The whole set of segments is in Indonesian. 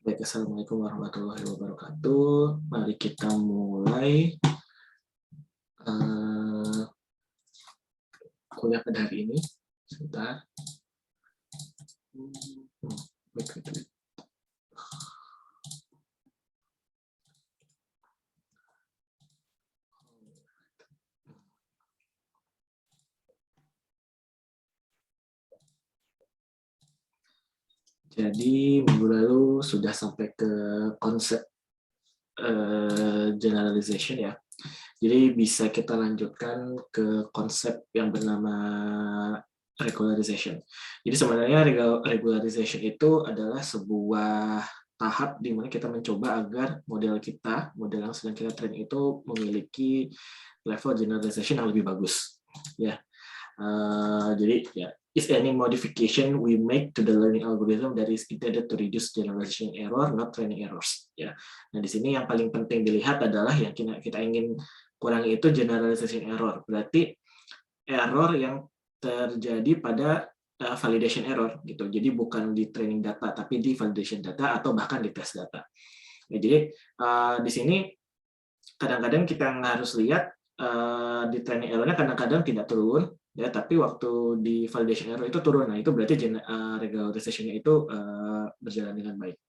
Baik, Assalamualaikum warahmatullahi wabarakatuh. Mari kita mulai kuliah pada hari ini. Sebentar. Jadi minggu lalu sudah sampai ke konsep generalization ya. Jadi bisa kita lanjutkan ke konsep yang bernama regularization. Jadi sebenarnya regularization itu adalah sebuah tahap di mana kita mencoba agar model yang sedang kita train itu memiliki level generalization yang lebih bagus. Ya, jadi ya, is any modification we make to the learning algorithm that is intended to reduce generalization error, not training errors. Ya, nah di sini yang paling penting dilihat adalah yang kita ingin kurangi itu generalization error. Berarti error yang terjadi pada validation error gitu. Jadi bukan di training data, tapi di validation data atau bahkan di test data. Ya, jadi di sini kadang-kadang kita harus lihat di training error-nya kadang-kadang tidak turun, ya, tapi waktu di validation error itu turun. Nah, itu berarti regularization-nya itu berjalan dengan baik.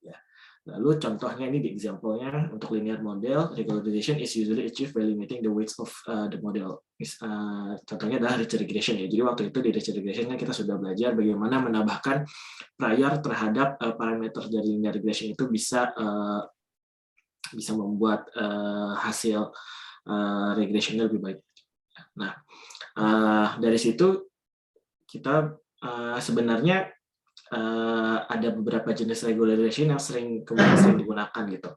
Ya. Lalu contohnya ini di example-nya untuk linear model, regularization is usually achieved by limiting the weights of the model. Contohnya adalah Ritchie regression ya. Jadi waktu itu di Ritchie regression kita sudah belajar bagaimana menambahkan prior terhadap parameter dari linear regression itu bisa membuat hasil regressionnya lebih baik. Nah, dari situ kita sebenarnya ada beberapa jenis regularization yang sering digunakan gitu.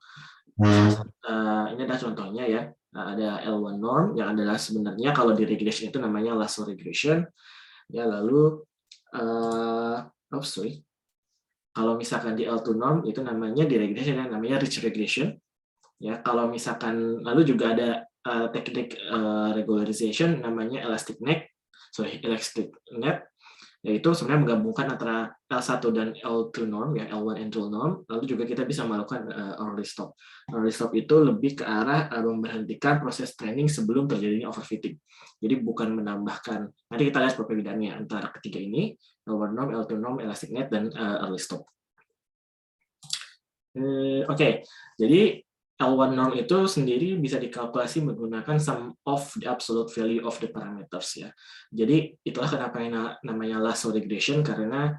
Ini adalah contohnya ya. Ada L1 norm yang adalah sebenarnya kalau di regression itu namanya lasso regression. Ya, lalu kalau misalkan di L2 norm itu namanya di regression yang namanya Ritchie regression. Ya, kalau misalkan lalu juga ada teknik regularization namanya elastic net, yaitu sebenarnya menggabungkan antara L1 dan L2 norm, ya L1 and L2 norm. Lalu juga kita bisa melakukan early stop. Early stop itu lebih ke arah memberhentikan proses training sebelum terjadinya overfitting. Jadi bukan menambahkan. Nanti kita lihat perbedaannya antara ketiga ini, L1 norm, L2 norm, elastic net, dan early stop. Oke, jadi L1 norm itu sendiri bisa dikalkulasi menggunakan sum of the absolute value of the parameters ya. Jadi itulah kenapa namanya lasso regression, karena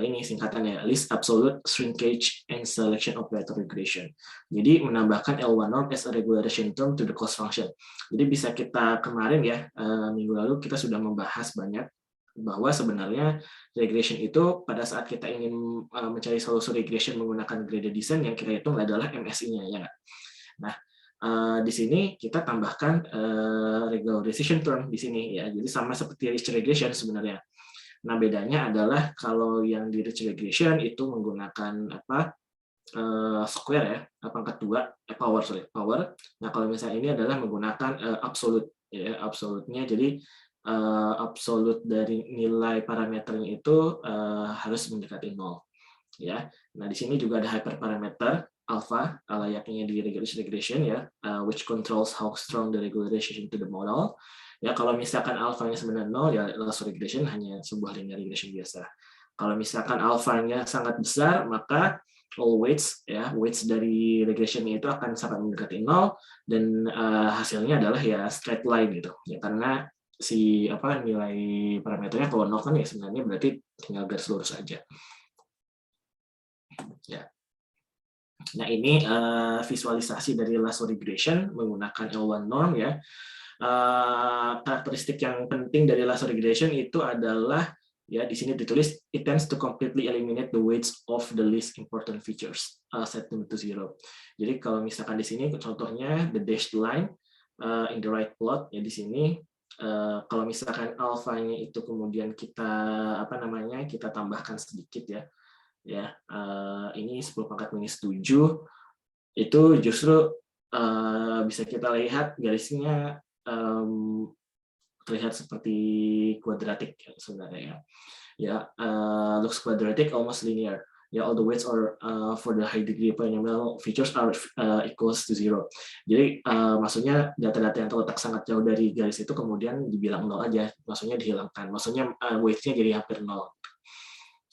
ini singkatannya least absolute shrinkage and selection operator regression. Jadi menambahkan L1 norm as a regularization term to the cost function. Jadi bisa kita kemarin ya minggu lalu kita sudah membahas banyak bahwa sebenarnya regression itu pada saat kita ingin mencari solusi regression menggunakan graded descent yang kita hitung adalah MSI-nya ya. Nah, di sini kita tambahkan regularization term di sini ya. Jadi sama seperti Ritchie regression sebenarnya. Nah, bedanya adalah kalau yang di Ritchie regression itu menggunakan square ya, pangkat 2 power. Nah, kalau misalnya ini adalah menggunakan absolute ya, absolute-nya. Jadi absolut dari nilai parameternya itu harus mendekati 0 ya. Nah, di sini juga ada hyperparameter alpha layaknya di regression ya, which controls how strong the regularization to the model. Ya, kalau misalkan alfanya sebenarnya 0 ya lasso regression hanya sebuah linear regression biasa. Kalau misalkan alfanya sangat besar, maka all weights ya, weights dari regressionnya itu akan sangat mendekati 0 dan hasilnya adalah ya straight line gitu. Ya, karena nilai parameternya kalau 0 kan ya sebenarnya berarti tinggal garis lurus saja. Ya. Nah, ini visualisasi dari lasso regression menggunakan L1 norm ya. Karakteristik yang penting dari lasso regression itu adalah ya di sini ditulis it tends to completely eliminate the weights of the least important features set them to 0. Jadi kalau misalkan di sini contohnya the dashed line in the right plot ya di sini kalau misalkan alfanya itu kemudian kita kita tambahkan sedikit ya ini 10⁻⁷ itu justru bisa kita lihat garisnya terlihat seperti kuadratik sebenarnya ya looks quadratic almost linear. ya all the weights are for the high degree polynomial features are equals to 0. Jadi maksudnya data-data yang terletak sangat jauh dari garis itu kemudian dibilang 0 aja, maksudnya dihilangkan, maksudnya weights-nya jadi hampir 0.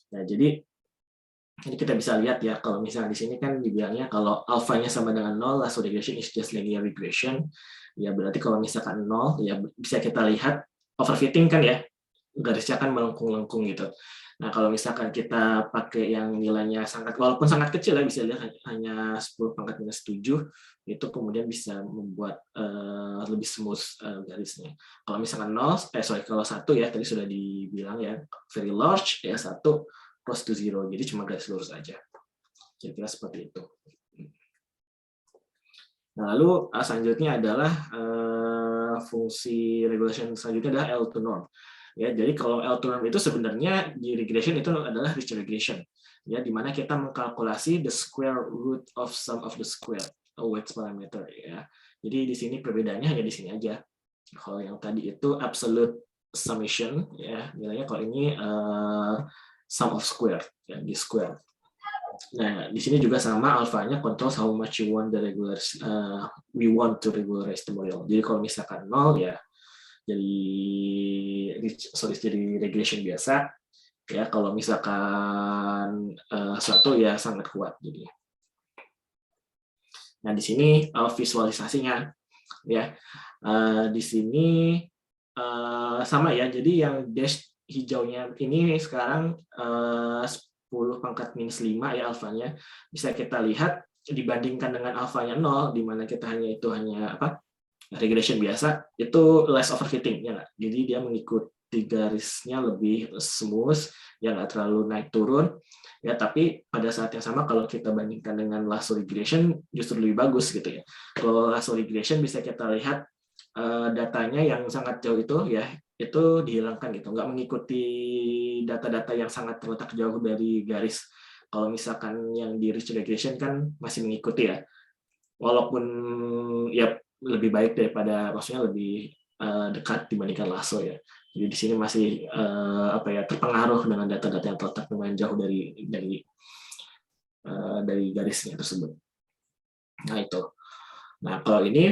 Nah, jadi ini kita bisa lihat ya, kalau misalnya di sini kan dibilangnya kalau alfanya sama dengan 0, lasso regression is just linear regression. Ya berarti kalau misalkan 0, ya bisa kita lihat overfitting kan ya, garisnya kan melengkung-lengkung gitu. Nah, kalau misalkan kita pakai yang nilainya walaupun sangat kecil ya, bisa lihat hanya 10⁻⁻7, itu kemudian bisa membuat lebih smooth garisnya. Kalau misalkan 0, kalau 1 ya, tadi sudah dibilang ya, very large, ya 1 close to 0, jadi cuma garis lurus aja. Kira-kira seperti itu. Nah, lalu selanjutnya adalah fungsi regulation selanjutnya adalah L2 norm. Ya, jadi kalau L2 norm itu sebenarnya di regression itu adalah rich regression, ya, di mana kita mengkalkulasi the square root of sum of the square weights parameter, ya. Jadi di sini perbedaannya hanya di sini aja. Kalau yang tadi itu absolute summation, ya, nilainya, kalau ini sum of square, ya, di square. Nah, di sini juga sama, alfanya controls how much you want the we want to regularize the model. Jadi kalau misalkan 0 ya jadi regression biasa, ya. Kalau misalkan 1 ya sangat kuat jadi. Nah, di sini visualisasinya, ya. Di sini sama ya, jadi yang dash hijaunya ini sekarang 10⁻⁻5 ya alfanya, bisa kita lihat dibandingkan dengan alfanya 0, di mana kita hanya regression biasa, itu less overfitting, ya nggak? Jadi dia mengikuti garisnya lebih smooth, ya nggak terlalu naik turun, ya. Tapi pada saat yang sama kalau kita bandingkan dengan lasso regression justru lebih bagus gitu ya. Kalau lasso regression bisa kita lihat datanya yang sangat jauh itu, ya, itu dihilangkan gitu, nggak mengikuti data-data yang sangat terletak jauh dari garis. Kalau misalkan yang di rich regression kan masih mengikuti ya, walaupun ya lebih baik daripada, maksudnya lebih dekat dibandingkan lasso ya. Jadi di sini masih terpengaruh dengan data-data yang terletak lumayan jauh dari garisnya tersebut. Nah, itu. Nah, kalau ini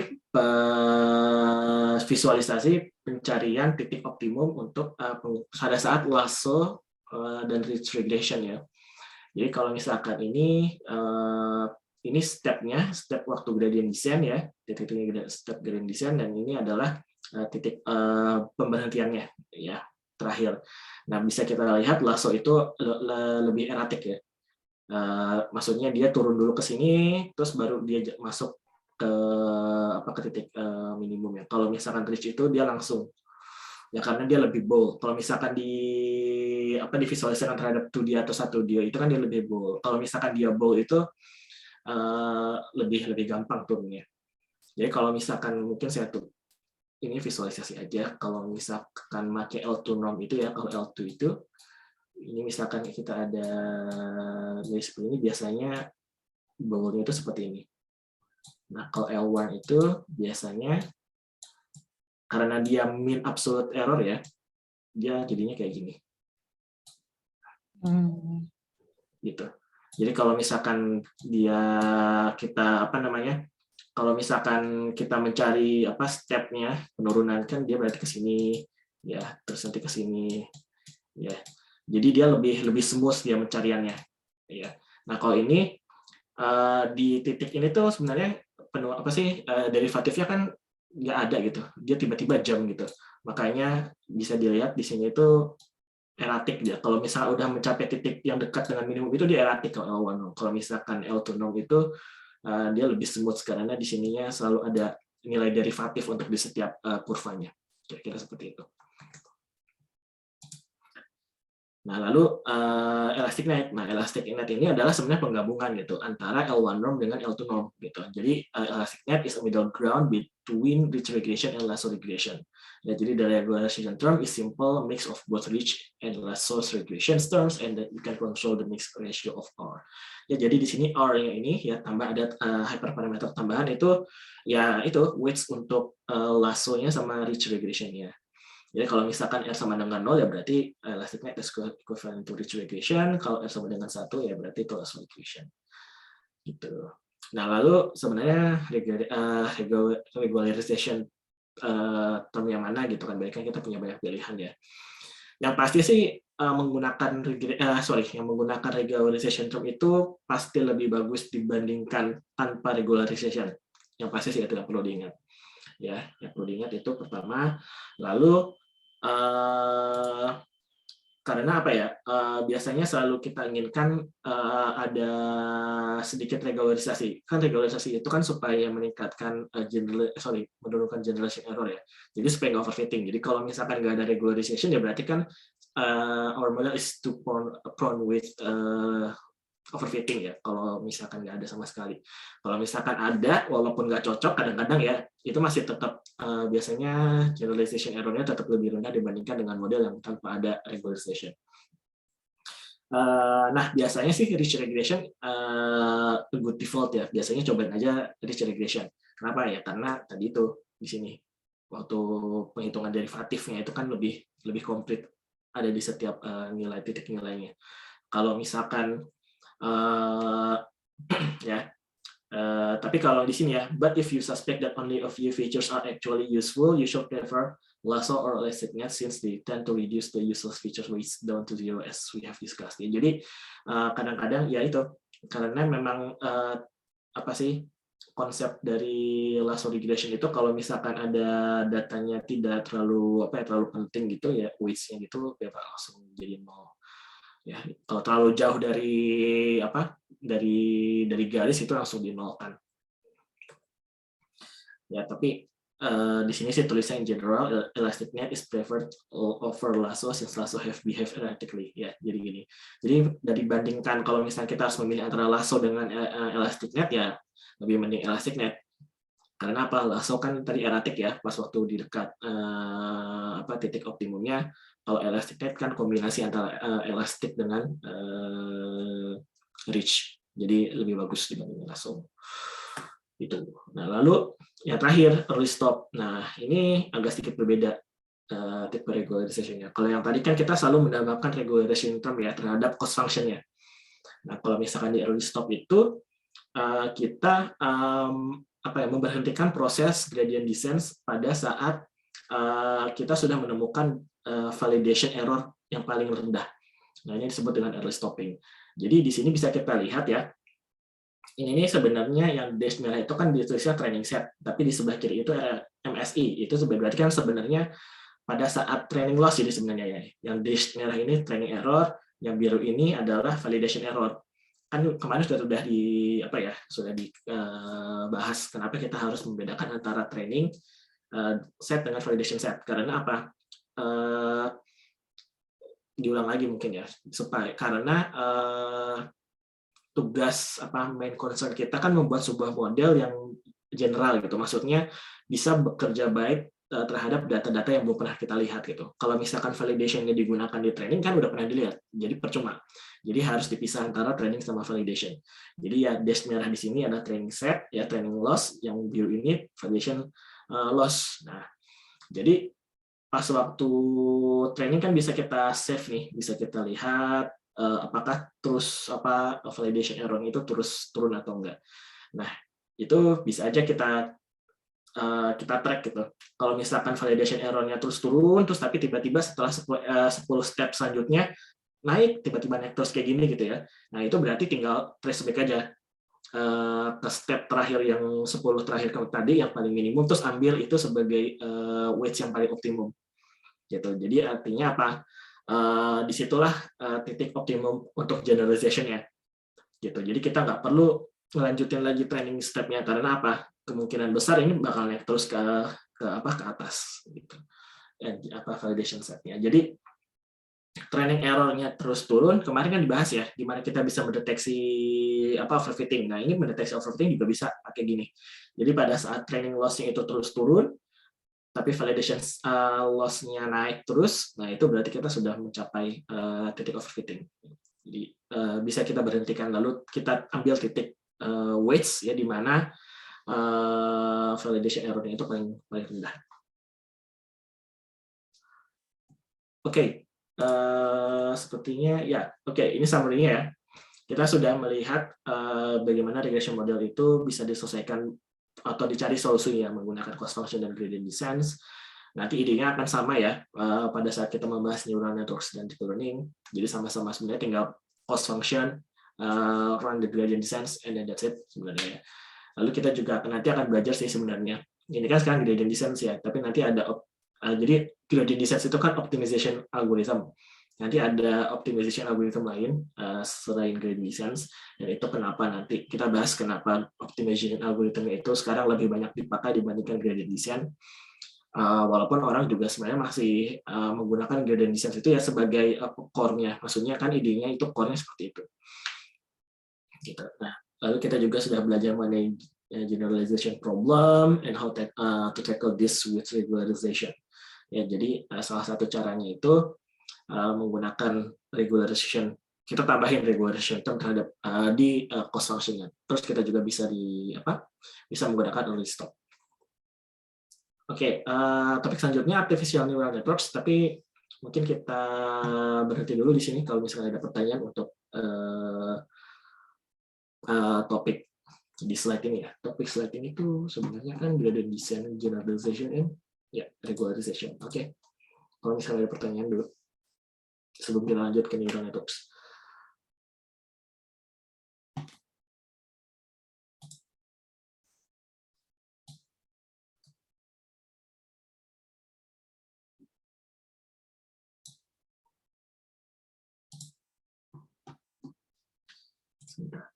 visualisasi pencarian titik optimum untuk pada saat lasso dan rich regression ya. Jadi kalau misalkan ini step-nya, step waktu gradient descent ya, titik-titik step gradient descent, dan ini adalah titik pemberhentiannya ya, terakhir. Nah, bisa kita lihat lasso itu lebih erratik ya. Maksudnya dia turun dulu ke sini, terus baru dia masuk ke titik minimum ya. Kalau misalkan reach itu dia langsung, ya, karena dia lebih bold. Kalau misalkan divisualisasikan terhadap 2D atau 1D itu kan dia lebih bold. Kalau misalkan dia bold itu lebih gampang turunnya. Jadi kalau misalkan mungkin saya ini visualisasi aja. Kalau misalkan pakai L2 norm itu ya, kalau L2 itu ini misalkan kita ada garis seperti ini, biasanya boldnya itu seperti ini. Nah, kalau L1 itu biasanya karena dia mean absolute error ya, dia jadinya kayak gini. Gitu. Jadi kalau misalkan kalau misalkan kita mencari step-nya penurunan, kan dia berarti ke sini ya, terus nanti ke sini ya. Jadi dia lebih smooth dia mencariannya ya. Nah, kalau ini di titik ini tuh sebenarnya derivatifnya kan nggak ada gitu, dia tiba-tiba jump gitu. Makanya bisa dilihat di sini itu erratik dia. Kalau misalnya udah mencapai titik yang dekat dengan minimum itu dia erratik kalau L1 norm. Kalau misalkan L2 norm itu dia lebih smooth karena di sininya selalu ada nilai derivatif untuk di setiap kurvanya. Kira-kira seperti itu. Nah, lalu elastic net. Nah, elastic net ini adalah sebenarnya penggabungan gitu antara L1 norm dengan L2 norm gitu. Jadi elastic net is a middle ground between rich regression and lasso regression. Ya, jadi the regression term is simple mix of both rich and lasso regression terms, and you can control the mixed ratio of R. Ya, jadi di sini R-nya ini ya tambah ada hyperparameter tambahan itu ya itu weights untuk lasso-nya sama rich regression-nya. Jadi kalau misalkan R sama dengan 0 ya berarti elastic net is equivalent to Ricci equation. Kalau R sama dengan 1 ya berarti itu Lasso equation. Gitu. Nah, lalu sebenarnya regularization term yang mana gitu kan, kan kita punya banyak pilihan ya. Yang pasti sih yang menggunakan regularization term itu pasti lebih bagus dibandingkan tanpa regularization. Yang pasti sih itu yang perlu diingat. Ya, yang perlu diingat itu pertama. Lalu karena apa ya? Biasanya selalu kita inginkan ada sedikit regularisasi. Kan regularisasi itu kan supaya meningkatkan menurunkan generation error ya. Jadi supaya nggak overfitting. Jadi kalau misalkan nggak ada regularization ya berarti kan our model is too prone with overfitting ya, kalau misalkan nggak ada sama sekali. Kalau misalkan ada, walaupun nggak cocok, kadang-kadang ya, itu masih tetap biasanya generalization error-nya tetap lebih rendah dibandingkan dengan model yang tanpa ada regularization. Nah, biasanya sih rich regression good default ya. Biasanya cobain aja rich regression. Kenapa ya? Karena tadi itu di sini waktu penghitungan derivatifnya itu kan lebih komplit, ada di setiap nilai titik nilainya. Kalau misalkan ya. Tapi kalau di sini ya, but if you suspect that only a few features are actually useful, you should prefer lasso or elastic net since they tend to reduce the useless features weights down to zero as we have discussed. Jadi kadang-kadang ya itu karena memang apa sih konsep dari lasso regression itu kalau misalkan ada datanya tidak terlalu terlalu penting gitu ya, weights-nya gitu ya langsung jadi nol. Ya, kalau terlalu jauh dari garis itu langsung dinolkan. Ya, tapi di sini sih tulisnya in general elastic net is preferred over lasso since lasso have behaved erratically. Ya, jadi gini. Jadi dari bandingkan kalau misalnya kita harus memilih antara lasso dengan elastic net ya lebih mending elastic net. Karena apa? Lasso kan tadi erratic ya pas waktu di dekat titik optimumnya. Kalau elastic net kan kombinasi antara elastic dengan reach. Jadi lebih bagus dibanding lasso. Itu. Nah, lalu yang terakhir early stop. Nah, ini agak sedikit berbeda tipe regularization-nya. Kalau yang tadi kan kita selalu menambahkan regularization term ya terhadap cost function-nya. Nah, kalau misalkan di early stop itu kita memberhentikan proses gradient descent pada saat kita sudah menemukan validation error yang paling rendah. Nah, ini disebut dengan early stopping. Jadi di sini bisa kita lihat ya, ini sebenarnya yang dash merah itu kan ditulisnya training set, tapi di sebelah kiri itu MSI. Itu berarti kan sebenarnya pada saat training loss jadi sebenarnya ya. Yang dash merah ini training error, yang biru ini adalah validation error. Kan kemarin sudah dibahas kenapa kita harus membedakan antara training set dengan validation set. Karena apa? Diulang lagi mungkin ya, karena tugas main concern kita kan membuat sebuah model yang general gitu. Maksudnya bisa bekerja baik terhadap data-data yang belum pernah kita lihat gitu. Kalau misalkan validation-nya digunakan di training kan udah pernah dilihat, jadi percuma. Jadi harus dipisah antara training sama validation. Jadi ya dash merah di sini ada training set, ya training loss, yang biru ini validation loss. Nah, jadi pas waktu training kan bisa kita save nih, bisa kita lihat apakah terus validation error itu terus turun atau enggak. Nah, itu bisa aja kita track gitu. Kalau misalkan validation error-nya terus turun, terus tapi tiba-tiba setelah 10 step selanjutnya naik, tiba-tiba naik terus kayak gini gitu ya. Nah, itu berarti tinggal trace back aja ke step terakhir yang 10 terakhir tadi yang paling minimum, terus ambil itu sebagai weights yang paling optimum. Gitu. Jadi artinya apa? Disitulah titik optimum untuk generalization-nya. Gitu. Jadi kita nggak perlu melanjutin lagi training step-nya karena apa? Kemungkinan besar ini bakal naik terus ke atas gitu. Validation set-nya. Jadi training error-nya terus turun. Kemarin kan dibahas ya, gimana kita bisa mendeteksi overfitting. Nah, ini mendeteksi overfitting juga bisa pakai gini. Jadi pada saat training loss-nya itu terus turun, tapi validation loss-nya naik terus, nah itu berarti kita sudah mencapai titik overfitting. Jadi bisa kita berhentikan, lalu kita ambil titik weights ya di mana validation error-nya itu paling rendah. Oke, sepertinya ya. Oke, ini summary-nya ya. Kita sudah melihat bagaimana regression model itu bisa diselesaikan atau dicari solusinya menggunakan cost function dan gradient descent. Nanti idenya akan sama ya pada saat kita membahas neural networks dan deep learning. Jadi sama-sama sebenarnya tinggal cost function, run the gradient descent, and then that's it sebenarnya. Lalu kita juga nanti akan belajar sih sebenarnya. Ini kan sekarang gradient descent ya, tapi nanti ada jadi gradient descent itu kan optimization algorithm. Nanti ada optimization algorithm lain selain gradient descent, dan itu kenapa nanti kita bahas kenapa optimization algorithm itu sekarang lebih banyak dipakai dibandingkan gradient descent. Walaupun orang juga sebenarnya masih menggunakan gradient descent itu ya sebagai core-nya. Maksudnya kan idenya itu core-nya seperti itu. Gitu. Nah, lalu kita juga sudah belajar mengenai generalization problem and how to tackle this with regularization. Ya, jadi salah satu caranya itu menggunakan regularization. Kita tambahin regularization term terhadap di cost function-nya. Terus kita juga bisa bisa menggunakan early stop. Oke, topik selanjutnya artificial neural networks, tapi mungkin kita berhenti dulu di sini kalau misalnya ada pertanyaan untuk topik di slide ini ya. Topik slide ini tuh sebenarnya kan gradient descent, generalization, and regularization. Oke, kalau misalnya ada pertanyaan dulu sebelum kita lanjut ke neural networks. Sebentar.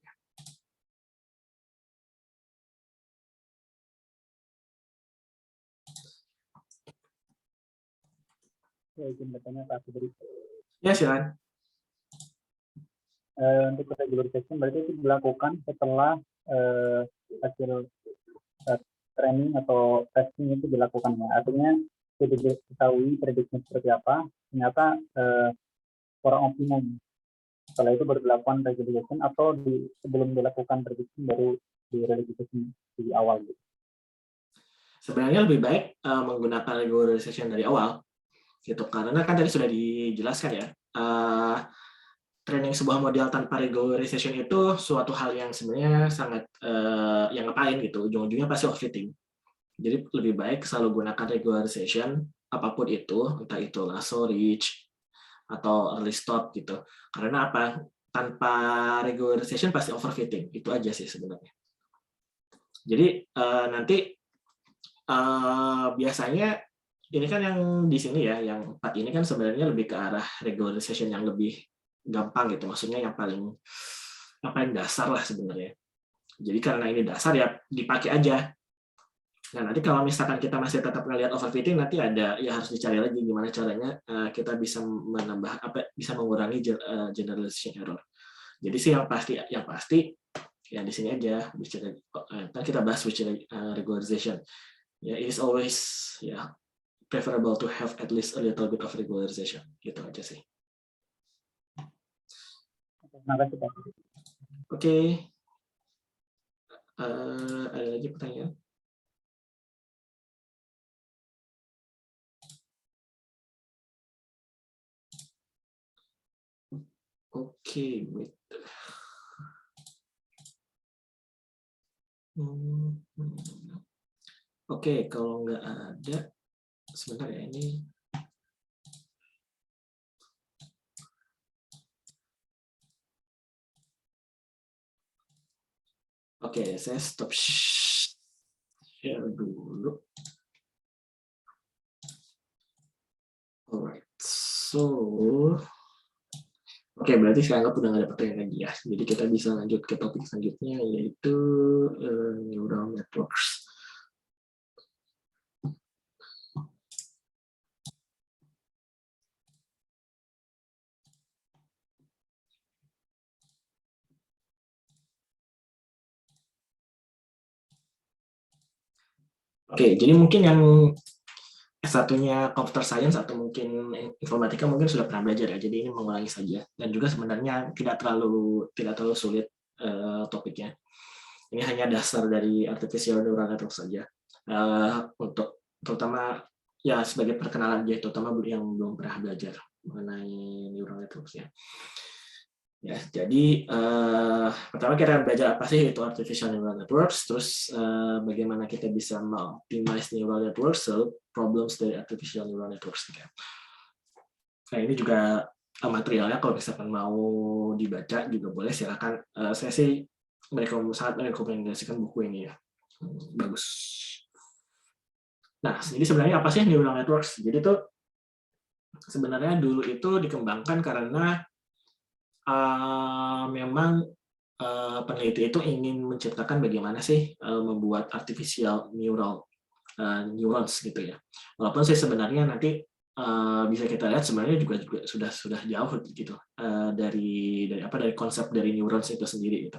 Izin bertanya Pak Febri. Ya, silakan. Untuk regularization berarti itu dilakukan setelah hasil training atau testing itu dilakukan ya. Artinya sudah diketahui prediksinya seperti apa, ternyata kurang optimum. Setelah itu baru dilakukan regularization atau sebelum dilakukan prediksi baru di-regularization di awal gitu. Sebenarnya lebih baik menggunakan regularization dari awal. Gitu, karena kan tadi sudah dijelaskan ya, training sebuah model tanpa regularization itu suatu hal yang sebenarnya sangat yang ngapain gitu, ujung-ujungnya pasti overfitting. Jadi lebih baik selalu gunakan regularization apapun itu, entah itu lasso, reach, atau early stop gitu. Karena apa? Tanpa regularization pasti overfitting, itu aja sih sebenarnya. Jadi nanti biasanya ini kan yang di sini ya, yang 4 ini kan sebenarnya lebih ke arah regularization yang lebih gampang gitu, maksudnya yang paling dasar lah sebenarnya. Jadi karena ini dasar ya dipakai aja. Nah nanti kalau misalkan kita masih tetap ngelihat overfitting, nanti ada ya harus dicari lagi gimana caranya kita bisa menambah bisa mengurangi generalization error. Jadi sih yang pasti ya di sini aja bicara kita bahas bicara regularization. Ya, it is always preferable to have at least a little bit of regularization. Gitu aja sih. Terima kasih Pak. Oke. Ada lagi pertanyaan? Oke, wait. Oke, kalau nggak ada, sebentar ya ini. Oke, saya stop share dulu. Alright, so oke, berarti saya anggap udah nggak ada pertanyaan lagi ya. Jadi kita bisa lanjut ke topik selanjutnya, yaitu neural networks. Oke, jadi mungkin yang S1-nya computer science atau mungkin informatika mungkin sudah pernah belajar ya. Jadi ini mengulangi saja. Dan juga sebenarnya tidak terlalu sulit topiknya. Ini hanya dasar dari artificial neural network saja. Untuk terutama ya sebagai perkenalan dia, terutama yang belum pernah belajar. mengenai neural networks ya. Ya, jadi pertama kita belajar apa sih itu artificial neural networks, terus bagaimana kita bisa optimize neural networks, so problems dari artificial neural networks. Nah ini juga materialnya kalau misalkan mau dibaca juga boleh, silakan. Saya sih sangat merekomendasikan buku ini ya, bagus. Nah, jadi sebenarnya apa sih neural networks? Jadi itu sebenarnya dulu itu dikembangkan karena memang peneliti itu ingin menciptakan bagaimana sih membuat artificial neurons gitu ya. Walaupun sih sebenarnya nanti bisa kita lihat sebenarnya juga sudah jauh gitu dari konsep dari neurons itu sendiri gitu.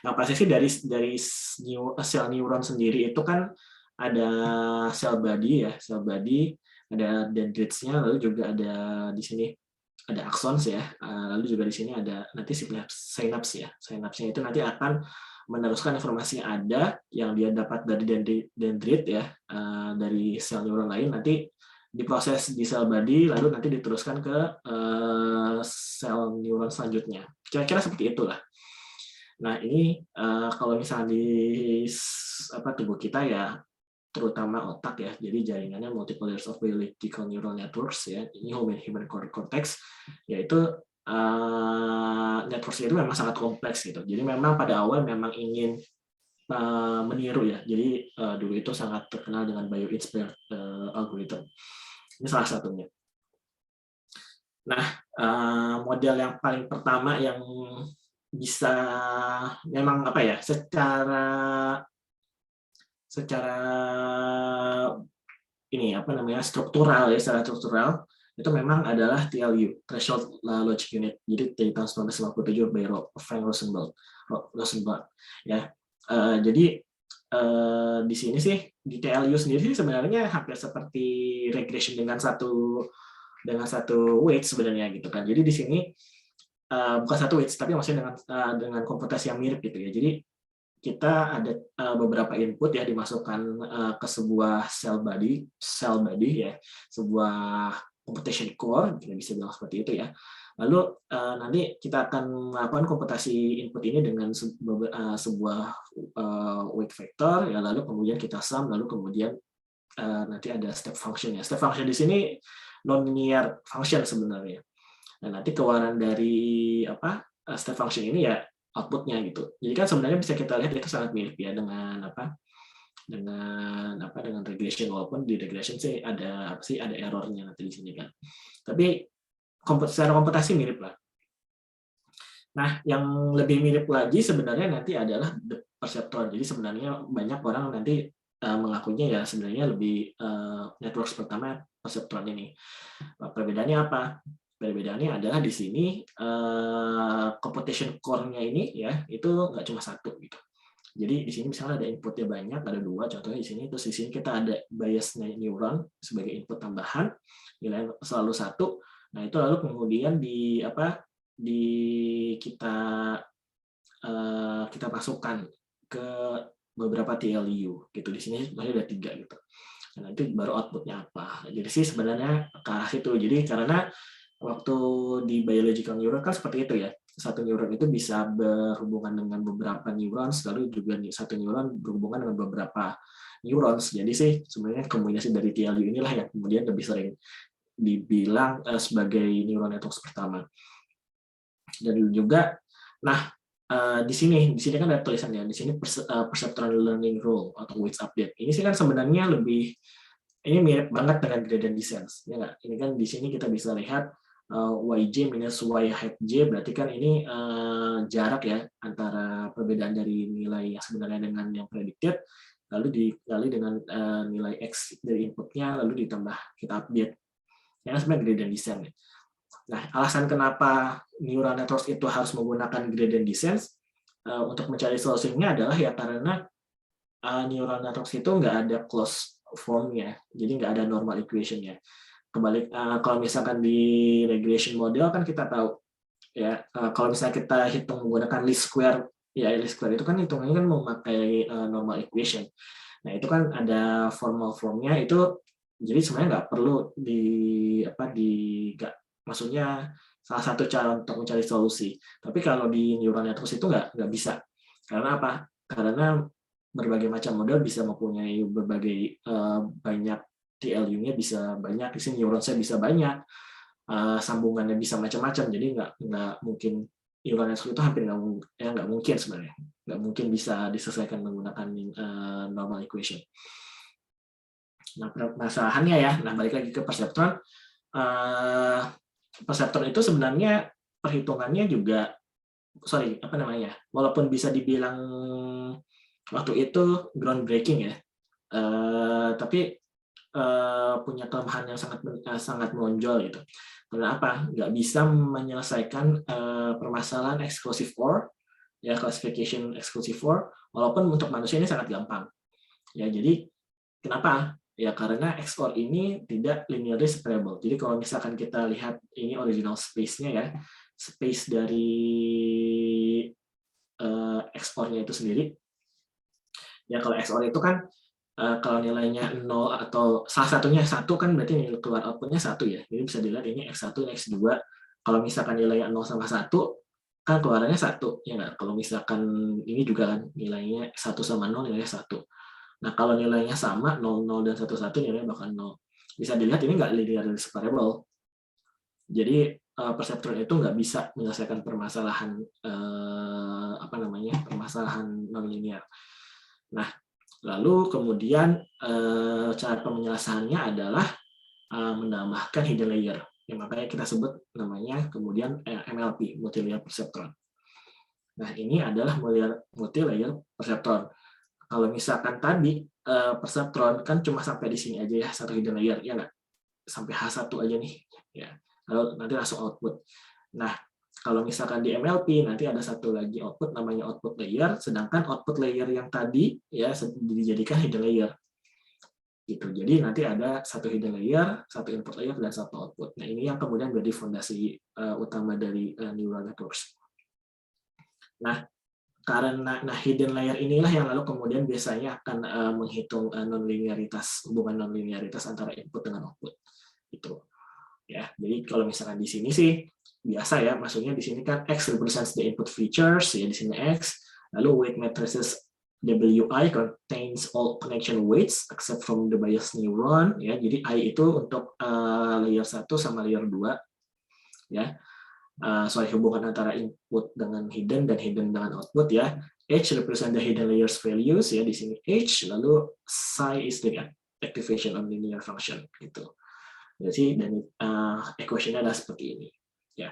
Nah, pasti sih dari sel neuron sendiri itu kan ada sel body ya, sel body, ada dendritsnya, lalu juga ada di sini ada aksons ya, lalu juga di sini ada nanti sinaps ya. Sinapsnya itu nanti akan meneruskan informasi yang ada yang dia dapat dari dendrit ya, dari sel neuron lain, nanti diproses di sel body, lalu nanti diteruskan ke sel neuron selanjutnya. Kira-kira seperti itulah. Nah ini kalau misalnya di tubuh kita ya, terutama otak ya, jadi jaringannya multiple layers of biological neural networks ya, ini human cortex, yaitu networks itu memang sangat kompleks gitu. Jadi memang pada awal memang ingin meniru ya, jadi dulu itu sangat terkenal dengan bio-inspired algorithm. Ini salah satunya. Nah, model yang paling pertama yang bisa memang apa ya, secara ini apa namanya struktural ya, secara struktural itu memang adalah TLU, Threshold Logic Unit. Jadi dari tahun 1957 by Frank Rosenberg ya. Jadi di sini sih di TLU sendiri sih sebenarnya hampir seperti regression dengan satu weight sebenarnya gitu kan. Jadi di sini bukan satu weight tapi maksudnya dengan komputasi yang mirip gitu ya. Jadi kita ada beberapa input ya dimasukkan ke sebuah cell body ya, sebuah computation core, kita bisa bilang seperti itu ya. Lalu nanti kita akan melakukan komputasi input ini dengan sebuah weight vector ya, lalu kemudian kita sum, lalu kemudian nanti ada step function ya. Step function di sini non-linear function sebenarnya. Nah, nanti keluaran dari step function ini ya outputnya gitu. Jadi kan sebenarnya bisa kita lihat itu sangat mirip ya dengan dengan regression, walaupun di regression sih ada errornya nanti di sini kan. Tapi secara komputasi mirip lah. Nah, yang lebih mirip lagi sebenarnya nanti adalah the perceptron. Jadi sebenarnya banyak orang nanti mengakunya ya sebenarnya lebih networks pertama perceptron ini. Perbedaannya apa? Perbedaannya adalah di sini computation core-nya ini ya itu nggak cuma satu gitu. Jadi di sini misalnya ada inputnya banyak, ada dua contohnya di sini. Terus di sini kita ada bias neuron sebagai input tambahan, nilai selalu satu. Nah itu lalu kemudian kita masukkan ke beberapa TLU gitu. Di sini sebenarnya ada 3 gitu. Nah itu baru outputnya apa. Jadi sih sebenarnya ke arah situ. Jadi karena waktu di biological neuron kan seperti itu ya, satu neuron itu bisa berhubungan dengan beberapa neurons, lalu juga satu neuron berhubungan dengan beberapa neurons. Jadi sih sebenarnya kombinasi dari TLU inilah yang kemudian lebih sering dibilang sebagai neural networks pertama. Dan juga, nah di sini kan ada tulisannya di sini perceptual learning rule atau weights update. Ini sih kan sebenarnya ini mirip banget dengan gradient descent, ya nggak? Ini kan di sini kita bisa lihat YJ minus Y hat J, berarti kan ini jarak ya antara perbedaan dari nilai yang sebenarnya dengan yang predicted, lalu dikali dengan nilai X dari inputnya, lalu ditambah kita update. Yang sebenarnya gradient descent. Nah, alasan kenapa neural networks itu harus menggunakan gradient descent untuk mencari solusinya adalah ya karena neural networks itu nggak ada closed form-nya, jadi nggak ada normal equation-nya. Kembali kalau misalkan di regression model kan kita tahu ya kalau misalnya kita hitung menggunakan least square ya, least square itu kan hitungannya kan memakai normal equation. Nah itu kan ada formal formnya itu, jadi sebenarnya nggak perlu Maksudnya salah satu cara untuk mencari solusi. Tapi kalau di neural networks itu nggak bisa. Karena apa? Karena berbagai macam model bisa mempunyai berbagai banyak TLU-nya bisa banyak, di sini neuron saya bisa banyak, sambungannya bisa macam-macam, jadi nggak mungkin neural network itu hampir nggak mungkin sebenarnya, nggak mungkin bisa diselesaikan menggunakan normal equation. Nah, permasalahannya ya, nah balik lagi ke perseptron. Perseptron itu sebenarnya perhitungannya juga, walaupun bisa dibilang waktu itu groundbreaking ya, tapi punya kelemahan yang sangat menonjol gitu. Karena apa? Nggak bisa menyelesaikan permasalahan exclusive OR, ya classification exclusive OR, walaupun untuk manusia ini sangat gampang. Ya, jadi kenapa? Ya karena XOR ini tidak linearly separable. Jadi kalau misalkan kita lihat ini original space-nya ya, space dari XOR-nya itu sendiri. Ya kalau XOR itu kan kalau nilainya 0 atau salah satunya 1 kan berarti nilai keluar output-nya 1 ya. Jadi bisa dilihat ini X1, ini X2. Kalau misalkan nilainya 0 sama 1, kan keluarannya 1. Ya nggak? Kalau misalkan ini juga kan nilainya 1 sama 0, nilainya 1. Nah, kalau nilainya sama, 0, 0, dan 1, 1, nilainya bakal 0. Bisa dilihat ini nggak linearly separable. Jadi, perseptron itu nggak bisa menyelesaikan permasalahan permasalahan non-linear. Nah, lalu kemudian cara penyelesaiannya adalah menambahkan hidden layer. Yang makanya kita sebut namanya kemudian MLP, multi-layer perceptron. Nah, ini adalah multi-layer perceptron. Kalau misalkan tadi perseptron kan cuma sampai di sini aja ya, satu hidden layer, ya nggak? Sampai H1 aja nih. Ya. Lalu nanti langsung output. Nah, kalau misalkan di MLP nanti ada satu lagi output namanya output layer, sedangkan output layer yang tadi ya dijadikan hidden layer. Gitu. Jadi nanti ada satu hidden layer, satu input layer, dan satu output. Nah, ini yang kemudian menjadi fondasi utama dari neural networks. Nah, karena hidden layer inilah yang lalu kemudian biasanya akan menghitung hubungan non-linearitas antara input dengan output. Itu. Ya, jadi kalau misalkan di sini sih biasa ya, maksudnya di sini kan X represents the input features, ya di sini X, lalu weight matrices WI contains all connection weights except from the bias neuron, ya. Jadi I itu untuk layer 1 sama layer 2, ya. Hubungan antara input dengan hidden dan hidden dengan output ya. H represent the hidden layers values ya, di sini H, lalu psi is the activation of linear function gitu. Jadi dan equation-nya adalah seperti ini ya.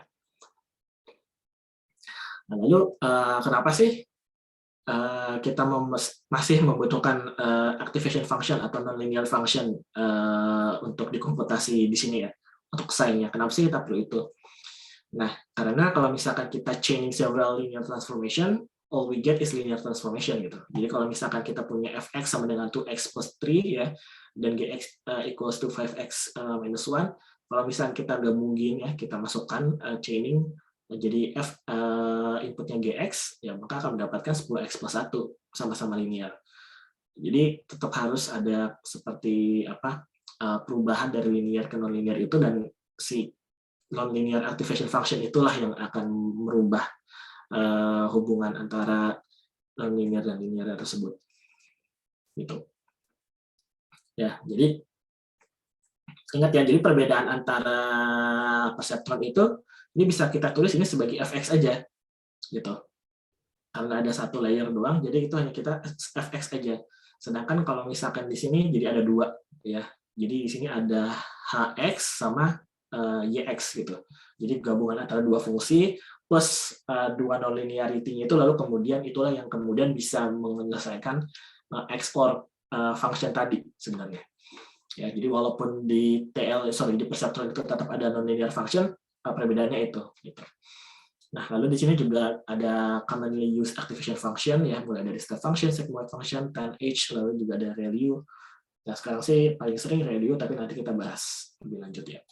Nah, lalu kenapa sih kita masih membutuhkan activation function atau nonlinear function untuk dikomputasi di sini ya, untuk psi-nya? Kenapa sih kita perlu itu? Nah, karena kalau misalkan kita chaining several linear transformation, all we get is linear transformation gitu. Jadi kalau misalkan kita punya fx sama dengan 2x plus 3 ya, dan gx equals to 5x minus 1, kalau misalkan kita gabungin ya, kita masukkan chaining, jadi inputnya gx, ya maka akan mendapatkan 10x plus 1, sama-sama linear. Jadi tetap harus ada seperti perubahan dari linear ke non-linear itu, dan si non-linear activation function itulah yang akan merubah hubungan antara non-linear dan linear tersebut. Gitu. Ya, jadi ingat ya, jadi perbedaan antara perseptron itu ini bisa kita tulis ini sebagai fx aja, gitu. Karena ada satu layer doang, jadi itu hanya kita fx aja. Sedangkan kalau misalkan di sini jadi ada 2, ya. Jadi di sini ada hx sama YX gitu. Jadi gabungan antara 2 fungsi plus 2 non-linearity itu, lalu kemudian itulah yang kemudian bisa menyelesaikan XOR function tadi sebenarnya. Ya, jadi walaupun di perseptron itu tetap ada non-linear function, perbedaannya itu. Gitu. Nah, lalu di sini juga ada commonly used activation function ya, mulai dari step function, sigmoid function, tanh, lalu juga ada ReLU. Nah, sekarang sih paling sering ReLU, tapi nanti kita bahas lebih lanjut ya.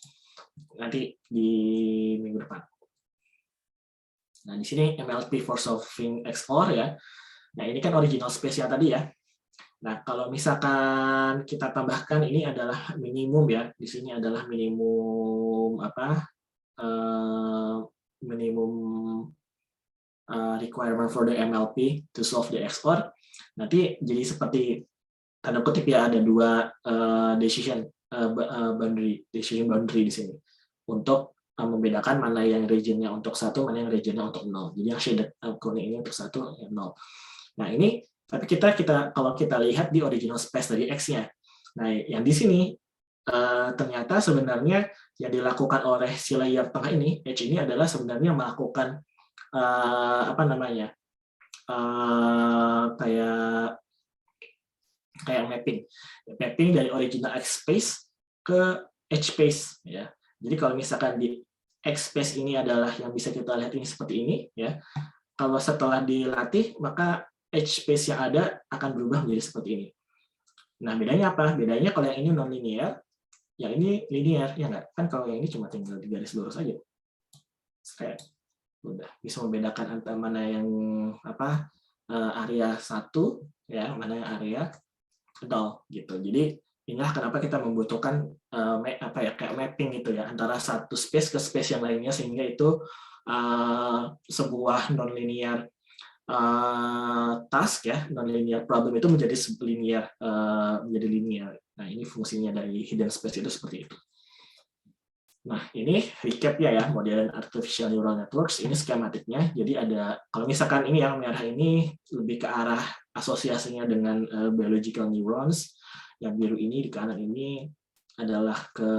Nanti di minggu depan. Nah, di sini MLP for solving XOR ya. Nah, ini kan original space yang tadi ya. Nah, kalau misalkan kita tambahkan ini adalah minimum ya. Di sini adalah minimum minimum requirement for the MLP to solve the XOR, nanti jadi seperti tanda kutip ya, ada dua decision boundary di sini untuk membedakan mana yang regionnya untuk 1, mana yang regionnya untuk 0. Jadi yang shaded kuning ini untuk 1, yang 0. Nah ini, tapi kita kalau kita lihat di original space dari X-nya, nah yang di sini ternyata sebenarnya yang dilakukan oleh si layer tengah ini, H ini adalah sebenarnya melakukan apa namanya, kayak mapping dari original X space ke H space ya. Jadi kalau misalkan di X space ini adalah yang bisa kita lihat ini seperti ini ya. Kalau setelah dilatih maka H space yang ada akan berubah menjadi seperti ini. Nah, bedanya apa? Bedanya kalau yang ini non-linear, yang ini linear, ya nggak? Kan kalau yang ini cuma tinggal di garis lurus aja. Kayak udah bisa membedakan antara mana yang area 1 ya, mana yang area 0 gitu. Jadi inilah kenapa kita membutuhkan kayak mapping gitu ya, antara satu space ke space yang lainnya, sehingga itu sebuah non-linear task ya, non-linear problem itu menjadi linear. Nah, ini fungsinya dari hidden space itu seperti itu. Nah, ini recap-nya ya, modern artificial neural networks, ini skematiknya. Jadi ada, kalau misalkan ini yang merah ini lebih ke arah asosiasinya dengan biological neurons, yang biru ini di kanan ini adalah ke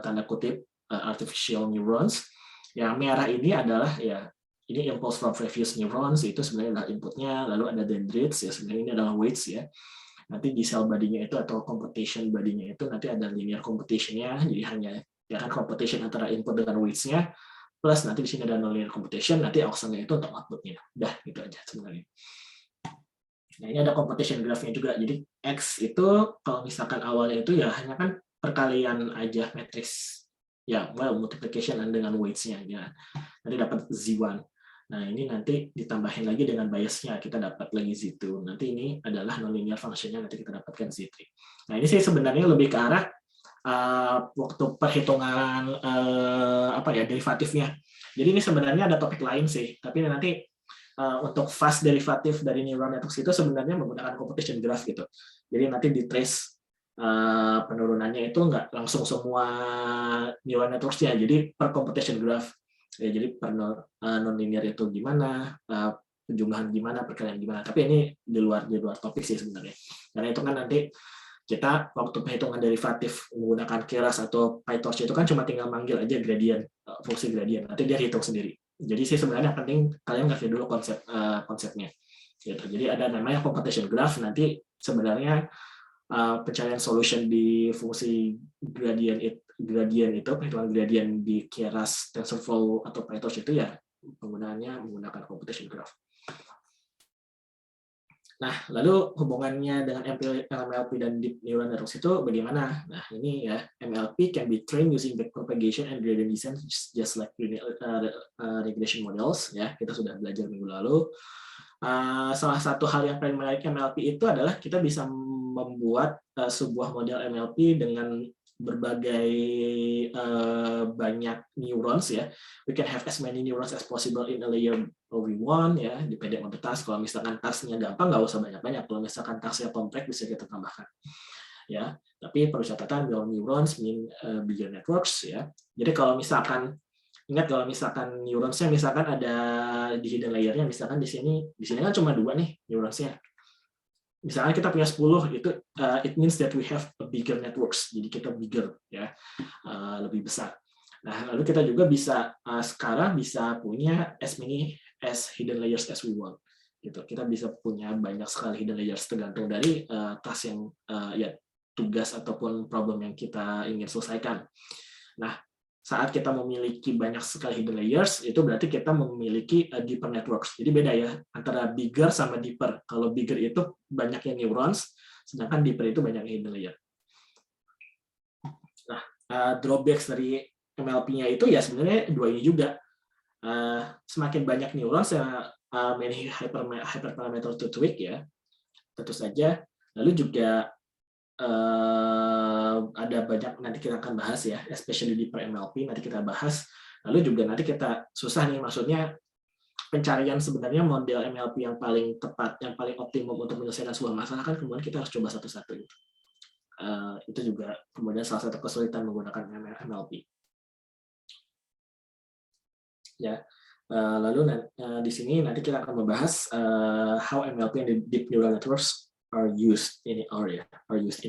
tanda kutip artificial neurons. Yang merah ini adalah ya, ini impulse from previous neurons, itu sebenarnya adalah inputnya, lalu ada dendrites, ya sebenarnya ini adalah weights ya. Nanti di cell body-nya itu atau computation body-nya itu nanti ada linear computation-nya, jadi hanya ya kan computation antara input dengan weights-nya, plus nanti di sini ada nonlinear computation, nanti auxonnya itu untuk output-nya. Udah, gitu aja sebenarnya. Nah, ini ada computation graph-nya juga. Jadi X itu kalau misalkan awalnya itu ya hanya kan perkalian aja matriks, ya, well, multiplication dengan weights-nya. Ya. Nanti dapat Z1. Nah, ini nanti ditambahin lagi dengan bias-nya, kita dapat lagi Z2. Nanti ini adalah nonlinear function-nya, nanti kita dapatkan Z3. Nah, ini sih sebenarnya lebih ke arah waktu perhitungan derivatifnya. Jadi ini sebenarnya ada topik lain sih, tapi nanti untuk fast derivatif dari neural networks itu sebenarnya menggunakan computation graph gitu. Jadi nanti di trace penurunannya itu nggak langsung semua neural networks-nya, jadi per computation graph. Ya, jadi per nonlinear itu gimana, penjumlahan gimana, perkalian gimana. Tapi ini di luar topik sih sebenarnya. Karena itu kan nanti kita waktu perhitungan derivatif menggunakan Keras atau PyTorch itu kan cuma tinggal manggil aja gradient, fungsi gradient, nanti dia hitung sendiri. Jadi sih sebenarnya penting kalian ngerti dulu konsepnya. Gitu. Jadi ada namanya computation graph, nanti sebenarnya pencarian solution di fungsi gradient itu, perhitungan gradient di Keras, TensorFlow atau PyTorch itu ya penggunaannya menggunakan computation graph. Nah, lalu hubungannya dengan MLP dan deep neural networks itu bagaimana? Nah, ini ya, MLP can be trained using backpropagation and gradient descent just like regression models. Ya, kita sudah belajar minggu lalu. Salah satu hal yang paling menarik MLP itu adalah kita bisa membuat sebuah model MLP dengan berbagai banyak neurons ya. We can have as many neurons as possible in a layer we want ya, depending on the task. Kalau misalkan tasknya gampang nggak usah banyak-banyak. Kalau misalkan tasknya kompleks bisa kita tambahkan. Ya, tapi perlu catatan bahwa neurons mean bigger networks ya. Jadi kalau misalkan ingat, kalau misalkan neuronsnya misalkan ada di hidden layer-nya, misalkan di sini kan cuma 2 nih neuronsnya. Misalnya kita punya 10, itu it means that we have a bigger networks. Jadi kita bigger ya, lebih besar. Nah, lalu kita juga bisa sekarang bisa punya as many as hidden layers as we want. Gitu. Kita bisa punya banyak sekali hidden layers tergantung dari task yang ya tugas ataupun problem yang kita ingin selesaikan. Nah, saat kita memiliki banyak sekali hidden layers, itu berarti kita memiliki deeper networks. Jadi beda ya, antara bigger sama deeper. Kalau bigger itu banyaknya neurons, sedangkan deeper itu banyaknya hidden layer. Nah, drawbacks dari MLP-nya itu ya sebenarnya 2 ini juga. Semakin banyak neurons, many hyperparameter to tweak ya, tentu saja. Lalu juga ada banyak, nanti kita akan bahas ya, especially di MLP nanti kita bahas Lalu juga nanti kita susah nih, maksudnya pencarian sebenarnya model MLP yang paling tepat, yang paling optimum untuk menyelesaikan sebuah masalah kan kemudian kita harus coba satu-satu gitu. Itu juga kemudian salah satu kesulitan menggunakan MLP. Ya, lalu di sini nanti kita akan membahas how MLP and deep neural networks are used in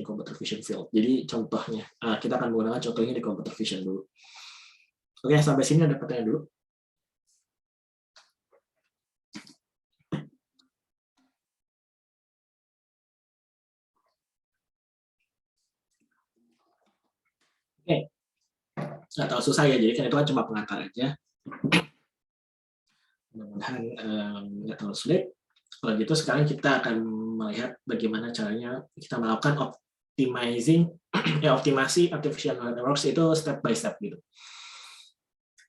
computer vision field. Jadi contohnya, kita akan menggunakan contohnya di computer vision dulu. Oke, sampai sini ada pertanyaan dulu. Oke, nggak terlalu susah ya, jadi kan itu kan cuma pengantar aja. Mudah-mudahan nggak terlalu sulit. Kalau gitu sekarang kita akan melihat bagaimana caranya kita melakukan optimasi artificial neural networks itu step by step gitu.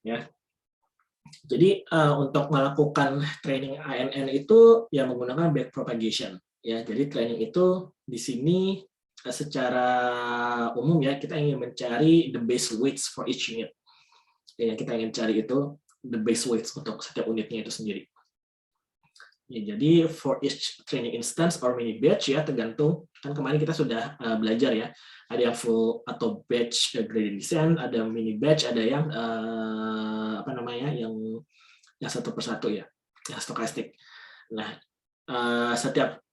Ya. Jadi untuk melakukan training ANN itu ya menggunakan backpropagation. Ya, jadi training itu di sini secara umum ya kita ingin mencari the base weights for each unit. Yang kita ingin cari itu the base weights untuk setiap unitnya itu sendiri. Ya, jadi for each training instance or mini batch ya tergantung, kan kemarin kita sudah belajar ya, ada yang full atau batch gradient descent, ada mini batch, ada yang yang satu persatu ya, yang stokastik. Nah, setiap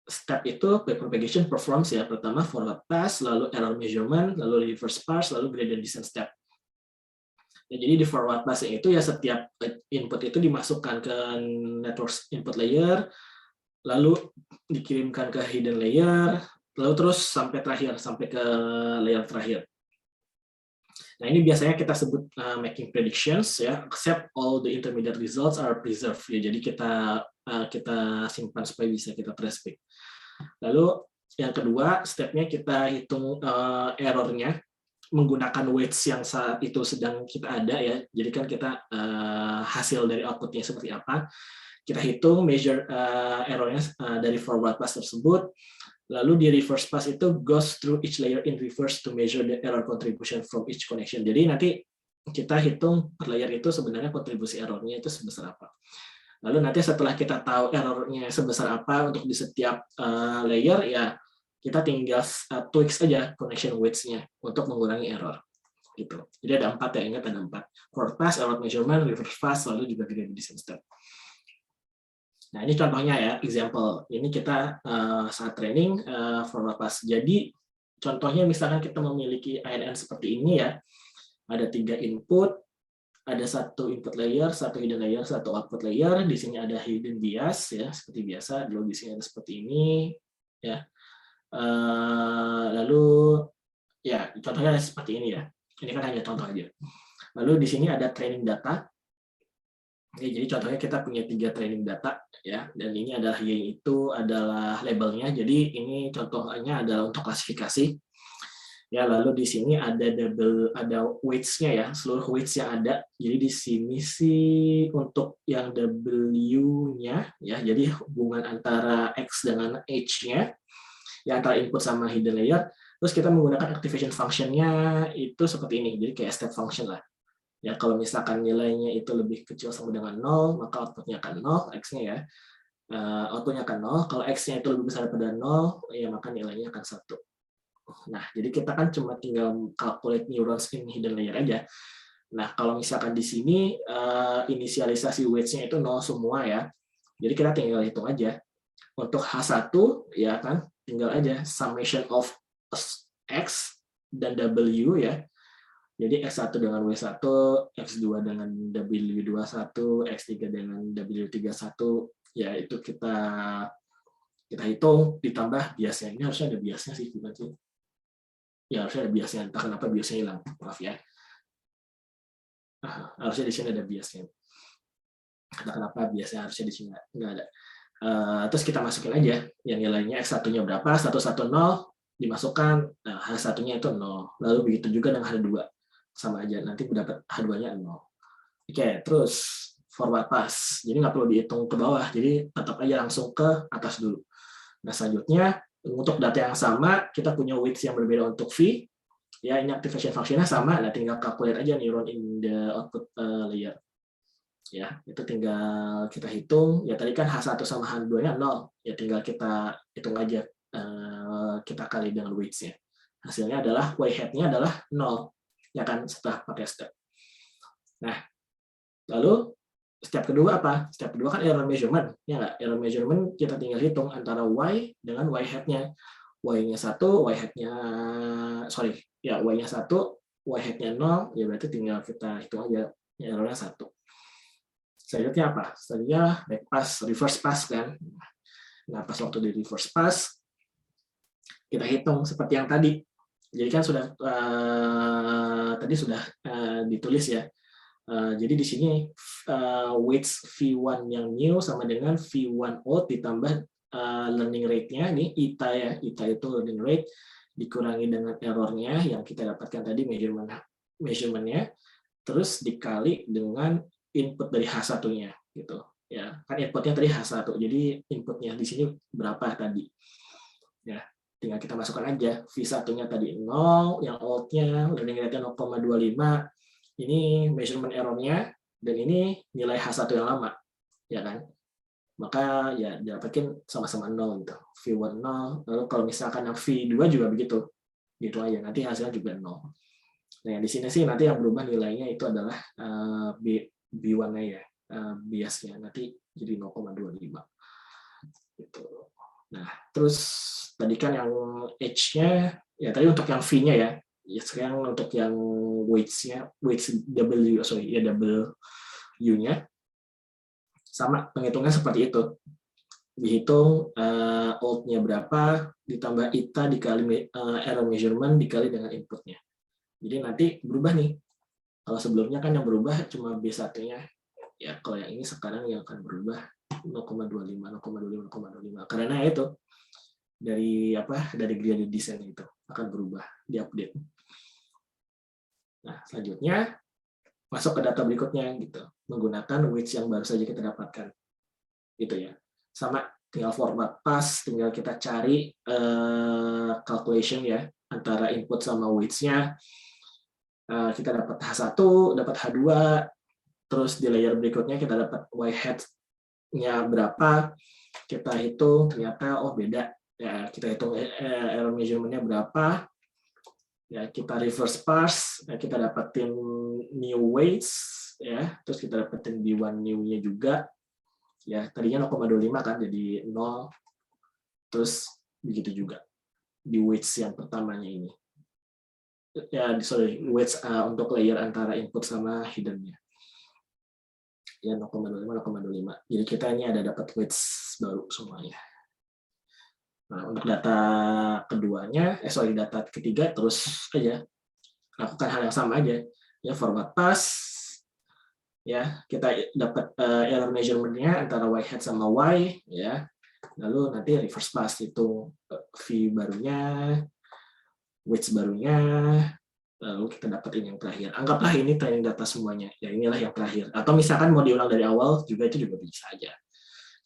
step itu backpropagation performs ya, pertama forward pass, lalu error measurement, lalu reverse pass, lalu gradient descent step. Ya, jadi di forward passing itu ya setiap input itu dimasukkan ke network input layer, lalu dikirimkan ke hidden layer, lalu terus sampai terakhir, sampai ke layer terakhir. Nah, ini biasanya kita sebut making predictions ya, except all the intermediate results are preserved. Ya, jadi kita simpan supaya bisa kita trace back. Lalu yang kedua, stepnya kita hitung errornya menggunakan weights yang saat itu sedang kita ada ya. Jadi kan kita hasil dari outputnya seperti apa, kita hitung measure errornya dari forward pass tersebut. Lalu di reverse pass itu goes through each layer in reverse to measure the error contribution from each connection. Jadi nanti kita hitung per layer itu sebenarnya kontribusi errornya itu sebesar apa. Lalu nanti setelah kita tahu errornya sebesar apa untuk di setiap layer ya, kita tinggal tweaks aja connection weights-nya untuk mengurangi error. Gitu. Jadi ada 4 ya, ingat ada 4. Forward pass, error measurement, reverse pass, lalu juga gradient descent step. Nah, ini contohnya ya, example. Ini kita saat training forward pass. Jadi contohnya misalkan kita memiliki ANN seperti ini ya, ada 3 input, ada 1 input layer, 1 hidden layer, 1 output layer. Di sini ada hidden bias ya, seperti biasa. Dulu di sini ada seperti ini ya. Lalu ya contohnya seperti ini ya. Ini kan hanya contoh aja. Lalu di sini ada training data. Oke, jadi contohnya kita punya 3 training data ya, dan ini adalah itu adalah labelnya. Jadi ini contohnya adalah untuk klasifikasi. Ya, lalu di sini ada weights-nya ya, seluruh weights yang ada. Jadi di sini sih untuk yang W-nya ya, jadi hubungan antara X dengan H-nya ya, antara input sama hidden layer. Terus kita menggunakan activation function-nya itu seperti ini, jadi kayak step function lah. Ya, kalau misalkan nilainya itu lebih kecil sama dengan 0, maka output-nya akan 0, X-nya ya. Output-nya akan 0, kalau X-nya itu lebih besar daripada 0, ya maka nilainya akan 1. Nah, jadi kita kan cuma tinggal calculate neurons in hidden layer aja. Nah, kalau misalkan di sini inisialisasi weights-nya itu 0 semua ya, jadi kita tinggal hitung aja. Untuk H1, ya kan, tinggal aja summation of X dan W ya. Jadi X1 dengan W1, X2 dengan W21, X3 dengan W31, ya itu kita hitung, ditambah biasnya. Ini harusnya ada biasnya sih, bukan sih? Ya harusnya ada biasnya, entah kenapa biasnya hilang, maaf ya. Harusnya di sini ada biasnya. Entah kenapa biasnya harusnya di sini nggak ada. Terus kita masukin aja yang nilainya X1-nya berapa, 110 dimasukkan, nah H1-nya itu 0. Lalu begitu juga dengan H2. Sama aja, nanti mendapat H2-nya 0. Oke, terus forward pass. Jadi nggak perlu dihitung ke bawah, jadi tetap aja langsung ke atas dulu. Nah, selanjutnya untuk data yang sama, kita punya weights yang berbeda untuk V. Ya, ini activation function-nya sama, nah tinggal calculate aja neuron in the output layer. Ya, itu tinggal kita hitung. Ya, tadi kan H1 sama H2-nya 0. Ya, tinggal kita hitung aja, kita kali dengan weights-nya. Hasilnya adalah Y hat-nya adalah 0. Ya kan, setelah pakai step. Nah, lalu step kedua apa? Step kedua kan error measurement. Ya nggak? Error measurement kita tinggal hitung antara Y dengan Y hat-nya. Y-nya 1, Y hat-nya, sorry, ya Y-nya 1, Y hat-nya 0, ya berarti tinggal kita hitung aja, ya, errornya 1. Selanjutnya apa? Selanjutnya back pass, reverse pass kan. Nah, pas waktu di reverse pass, kita hitung seperti yang tadi. Jadi kan sudah tadi sudah ditulis ya. Jadi di sini weights V1 yang new sama dengan V1 old ditambah learning rate-nya, nih ITA ya, ITA itu learning rate dikurangi dengan errornya yang kita dapatkan tadi measurement-nya, terus dikali dengan input dari H1-nya gitu. Ya, kan inputnya tadi H1, jadi inputnya di sini berapa tadi. Ya, tinggal kita masukkan aja. V1-nya tadi 0, yang old-nya learning rate-nya 0,25. Ini measurement error-nya, dan ini nilai H1 yang lama, ya kan? Maka ya dapatkan sama-sama 0 gitu. V1 0, lalu kalau misalkan yang V2 juga begitu. Gitu aja, nanti hasilnya juga 0. Nah, di sini sih nanti yang berubah nilainya itu adalah B1-nya ya, biasnya nanti jadi 0,25. Gitu. Nah, terus tadi kan yang H-nya, ya tadi untuk yang V-nya ya, ya sekarang untuk yang weights-nya, weights W-nya, sama penghitungan seperti itu. Dihitung old-nya berapa, ditambah ITA dikali error measurement dikali dengan input-nya. Jadi nanti berubah nih. Kalau sebelumnya kan yang berubah cuma B1-nya. Ya, kalau yang ini sekarang yang akan berubah 0,25, 0,25, 0,25. Karena itu dari gradient descent itu akan berubah, diupdate. Nah, selanjutnya masuk ke data berikutnya gitu, menggunakan weights yang baru saja kita dapatkan. Gitu ya. Sama tinggal forward pass, tinggal kita cari calculation ya antara input sama weights-nya. Kita dapat H1, dapat H2, terus di layer berikutnya kita dapat Y hat-nya berapa, kita hitung ternyata oh beda. Ya, kita hitung error measurement-nya berapa. Ya, kita reverse parse, ya, kita dapetin new weights ya, terus kita dapetin B1 new-nya juga. Ya, tadinya 0,25 kan jadi 0. Terus begitu juga di weights yang pertamanya ini. Ya, sorry, weights untuk layer antara input sama hidden-nya. Ya, 0,25, 0,25. Jadi kita ini ada dapat weights baru semuanya. Nah, untuk data keduanya, data ketiga terus aja lakukan hal yang sama aja. Ya, forward pass, ya kita dapat error measurement-nya antara Y hat sama Y, ya. Lalu nanti reverse pass itu V barunya, weights barunya, lalu kita dapetin yang terakhir. Anggaplah ini training data semuanya. Ya, inilah yang terakhir. Atau misalkan mau diulang dari awal juga itu juga bisa aja.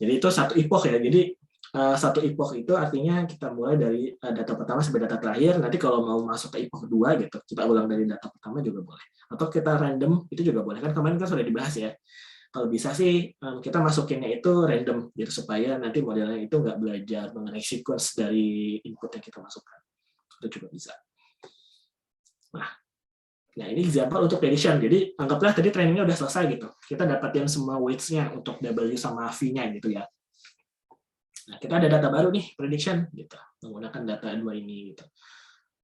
Jadi itu satu epoch ya. Jadi satu epoch itu artinya kita mulai dari data pertama sampai data terakhir. Nanti kalau mau masuk ke epoch 2 gitu, kita ulang dari data pertama juga boleh. Atau kita random itu juga boleh. Kan kemarin kan sudah dibahas ya. Kalau bisa sih kita masukinnya itu random gitu supaya nanti modelnya itu nggak belajar mengenai sequence dari input yang kita masukkan. Itu juga bisa. Nah, ini example untuk prediction. Jadi anggaplah tadi trainingnya udah selesai gitu. Kita dapatin semua weights-nya untuk W sama V-nya gitu ya. Nah, kita ada data baru nih, prediction gitu, menggunakan data dua ini gitu.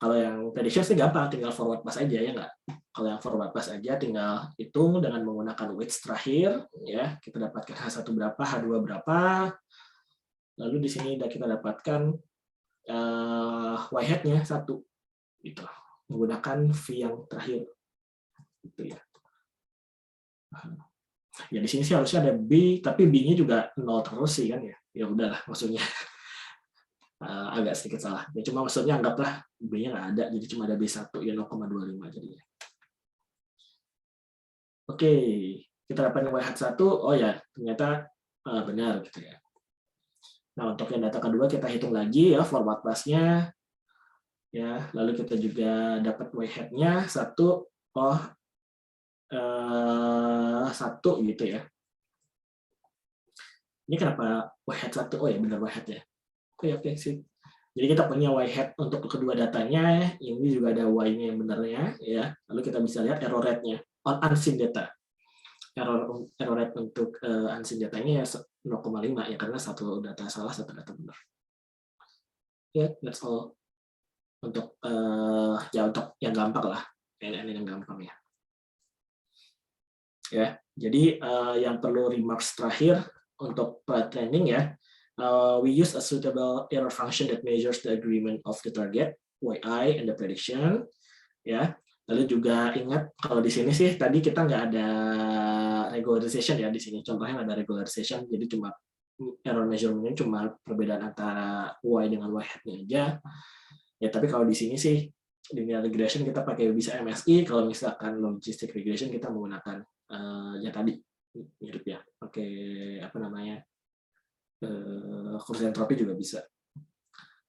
Kalau yang prediction sih gampang, tinggal forward pass aja ya nggak? Kalau yang forward pass aja tinggal hitung dengan menggunakan weights terakhir ya, kita dapatkan H1 berapa, H2 berapa. Lalu di sini kita dapatkan Y hat-nya 1 gitu. Menggunakan V yang terakhir. Gitu ya. Ya di sini sih harusnya ada B, tapi B-nya juga 0 terus sih kan ya. Ya udahlah maksudnya agak sedikit salah. Ya cuma maksudnya anggaplah B-nya nggak ada, jadi cuma ada B1 ya 0,25 jadinya. Oke, kita dapat Y1, oh ya ternyata benar gitu ya. Nah untuk yang data kedua kita hitung lagi ya forward pass-nya. Ya, lalu kita juga dapat y hat-nya 1, satu gitu ya. Ini kenapa y hat 1? Oh ya benar y hat ya. Oke sih. Jadi kita punya y hat untuk kedua datanya, ini juga ada y-nya yang benarnya ya. Lalu kita bisa lihat error rate-nya on unseen data. Error rate untuk unseen datanya ya 0,5 ya, karena satu data salah, satu data benar. Ya, that's all. Untuk untuk yang gampang lah, PNN yang gampang ya. Ya, jadi yang perlu remarks terakhir untuk training ya, we use a suitable error function that measures the agreement of the target, yi, and the prediction. Ya, lalu juga ingat kalau di sini sih tadi kita nggak ada regularization ya di sini. Contohnya ada regularization, jadi cuma error measurement-nya cuma perbedaan antara y dengan y hat-nya aja. Ya, tapi kalau di sini sih linear regression kita pakai bisa MSI, kalau misalkan logistic regression kita menggunakan ya tadi mirip ya, pakai apa namanya kursi entropi juga bisa.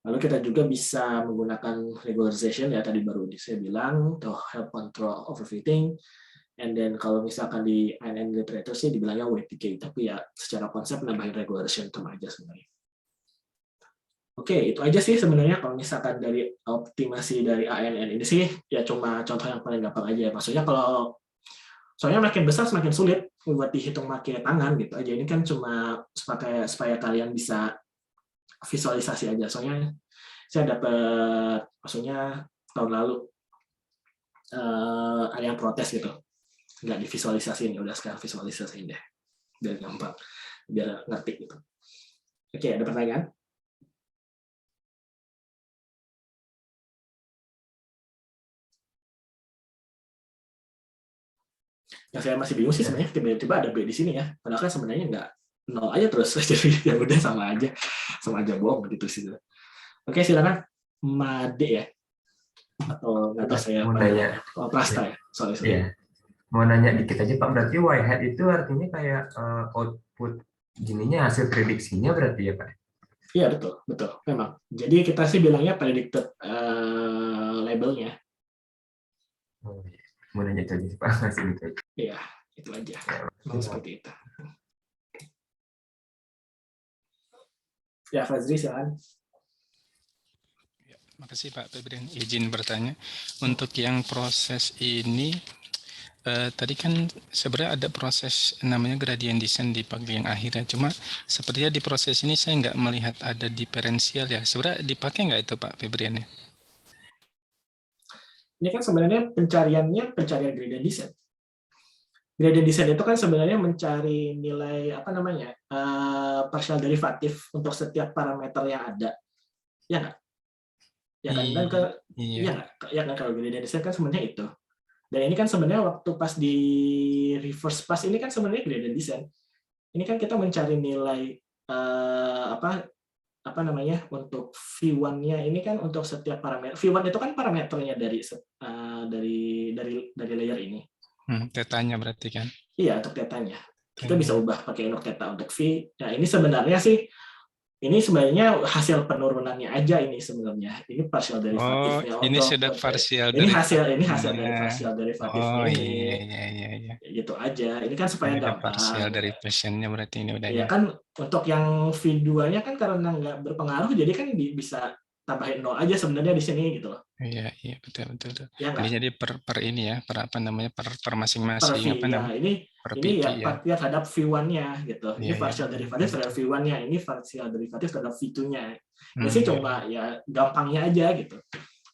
Lalu kita juga bisa menggunakan regularization ya, tadi baru saya bilang to help control overfitting. And then kalau misalkan di INN literature sih dibilangnya WPK, tapi ya secara konsep nambahin regularization sama aja sebenarnya. Oke, itu aja sih sebenarnya kalau misalkan dari optimasi dari ANN ini sih ya cuma contoh yang paling gampang aja. Maksudnya kalau soalnya makin besar semakin sulit buat dihitung pakai tangan gitu aja. Ini kan cuma supaya kalian bisa visualisasi aja. Soalnya saya dapat maksudnya tahun lalu ada yang protes gitu, nggak divisualisasiin, ya udah sekarang visualisasiin deh biar gampang, biar ngerti gitu. Oke, ada pertanyaan? Yang saya masih bingung sih sebenarnya tiba-tiba ada B di sini ya, padahal kan sebenarnya nggak nol aja terus, jadi ya udah sama aja bohong gitu sih. Oke, silakan Made ya, atau nggak tahu saya mau nanya Prasta ya, sorry. Iya. Mau nanya dikit aja Pak, berarti y hat itu artinya kayak output gininya, hasil prediksinya berarti ya Pak? Iya betul memang. Jadi kita sih bilangnya predicted labelnya. Oh, iya. Mau nanya itu aja Pak, masih gitu aja. Iya, itu aja. Memang seperti itu. Ya, Fazri, silakan. Ya, makasih Pak Febrian. Izin bertanya, untuk yang proses ini, tadi kan sebenarnya ada proses namanya gradient descent di bagian akhirnya. Cuma sepertinya di proses ini saya nggak melihat ada diferensial ya. Sebenarnya dipakai nggak itu Pak Febrian ya? Ini kan sebenarnya pencarian gradient descent. Gradient descent itu kan sebenarnya mencari nilai apa namanya partial derivatif untuk setiap parameter yang ada, ya nggak? Ya kan? Iya nggak, kalau gradient descent kan sebenarnya itu. Dan ini kan sebenarnya waktu pas di reverse pass ini kan sebenarnya gradient descent. Ini kan kita mencari nilai apa namanya untuk V1-nya ini kan untuk setiap parameter. V1 itu kan parameternya dari layer ini. Tetanya berarti kan? Iya, untuk tetanya. Kita bisa ubah pakai inok teta untuk V. Nah, ini sebenarnya sih, ini sebenarnya hasil penurunannya aja ini sebenarnya. Ini partial derivatifnya. Oh, ini sudah partial derivatif. Ini hasil dari partial derivatif ini. Iya. Gitu aja. Ini kan supaya gampang. Partial derivation-nya berarti ini udah. Iya kan, untuk yang V2-nya kan karena nggak berpengaruh, jadi kan bisa tambahin 0 aja sebenarnya di sini gitu loh. Iya betul. Ya, jadi per ini ya, per apa namanya, per masing-masing apa namanya? Ini ya terhadap V1-nya gitu. Ini partial derivatif terhadap V1-nya, ini partial derivatif terhadap V2-nya. Ini sih cuma ya gampangnya aja gitu.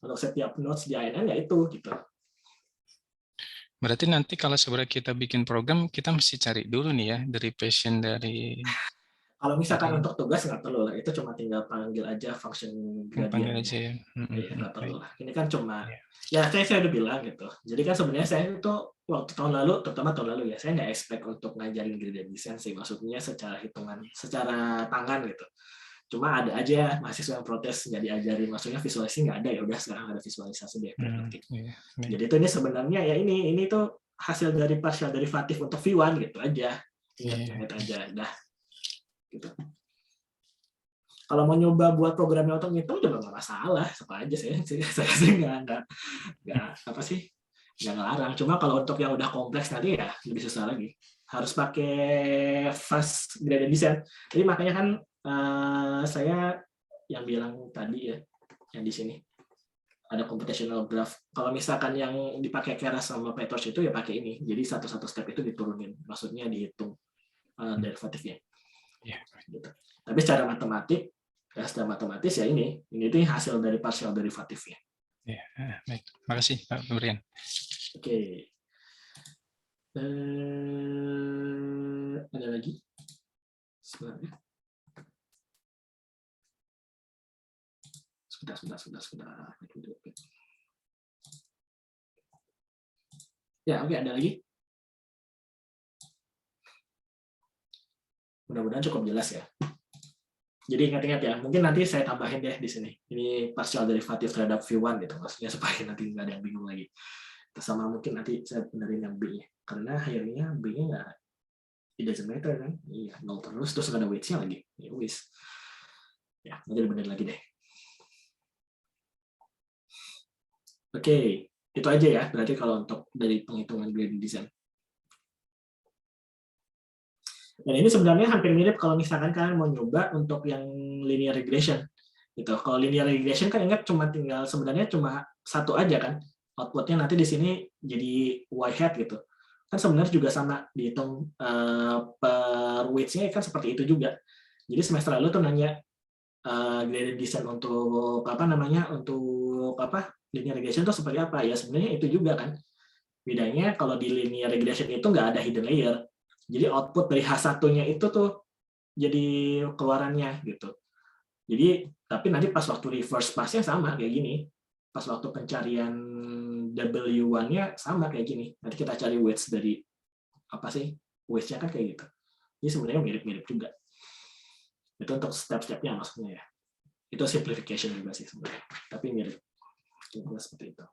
Untuk setiap nodes di INN ya itu gitu. Berarti nanti kalau sebenarnya kita bikin program, kita mesti cari dulu nih ya derivation dari. Kalau misalkan untuk tugas nggak perlu lah, itu cuma tinggal panggil aja function gradient. Ya. Nggak perlu lah. Ini kan cuma ya saya udah bilang gitu. Jadi kan sebenarnya saya itu waktu tahun lalu, terutama tahun lalu ya, saya nggak expect untuk ngajarin gradient descent sih, maksudnya secara hitungan, secara tangan gitu. Cuma ada aja mahasiswa yang protes nggak diajarin, maksudnya visualisasi nggak ada, ya udah sekarang ada visualisasi deh. Jadi itu ini sebenarnya ya ini tuh hasil dari partial derivatif untuk V1 gitu aja. Ingat aja dah. Gitu. Kalau mau nyoba buat programnya untuk ngitung juga nggak masalah, sama aja saya sih nggak apa sih, nggak ngelarang. Cuma kalau untuk yang udah kompleks nanti ya lebih susah lagi, harus pakai fast gradient descent. Jadi makanya kan saya yang bilang tadi ya, yang di sini ada computational graph. Kalau misalkan yang dipakai Keras sama PyTorch itu ya pakai ini. Jadi satu-satu step itu diturunin, maksudnya dihitung derivatifnya. Ya. Gitu. Tapi secara matematik, ya secara matematis ya ini itu hasil dari partial derivatifnya. Ya, baik. Makasih Pak Febrian. Oke. Ada lagi? Sebenarnya. Sebentar. Ya, oke, ada lagi? Mudah-mudahan cukup jelas ya. Jadi ingat-ingat ya, mungkin nanti saya tambahin deh di sini. Ini partial derivatif terhadap V1 gitu, maksudnya supaya nanti nggak ada yang bingung lagi. Sama mungkin nanti saya benerin yang B-nya. Karena akhirnya B-nya nggak, it doesn't matter kan. Iya, 0 terus nggak ada weights-nya lagi. Ya wis. Ya, nanti bener lagi deh. Oke, itu aja ya. Berarti kalau untuk dari penghitungan gradient descent. Dan ini sebenarnya hampir mirip kalau misalkan kalian mau nyoba untuk yang linear regression. Gitu. Kalau linear regression kan ingat sebenarnya cuma satu aja kan. Outputnya nanti di sini jadi y hat gitu. Kan sebenarnya juga sama dihitung per weights-nya kan seperti itu juga. Jadi semester lalu tuh nanya gradient descent untuk linear regression itu seperti apa? Ya sebenarnya itu juga kan. Bedanya kalau di linear regression itu nggak ada hidden layer. Jadi output dari H1-nya itu tuh jadi keluarannya gitu. Jadi tapi nanti pas waktu reverse pass-nya sama kayak gini. Pas waktu pencarian W1-nya sama kayak gini. Nanti kita cari weights dari apa sih? Weights-nya kan kayak gitu. Jadi sebenarnya mirip-mirip juga. Itu untuk step-stepnya maksudnya ya. Itu simplification juga sih sebenarnya. Tapi mirip. Kira-kira seperti itu.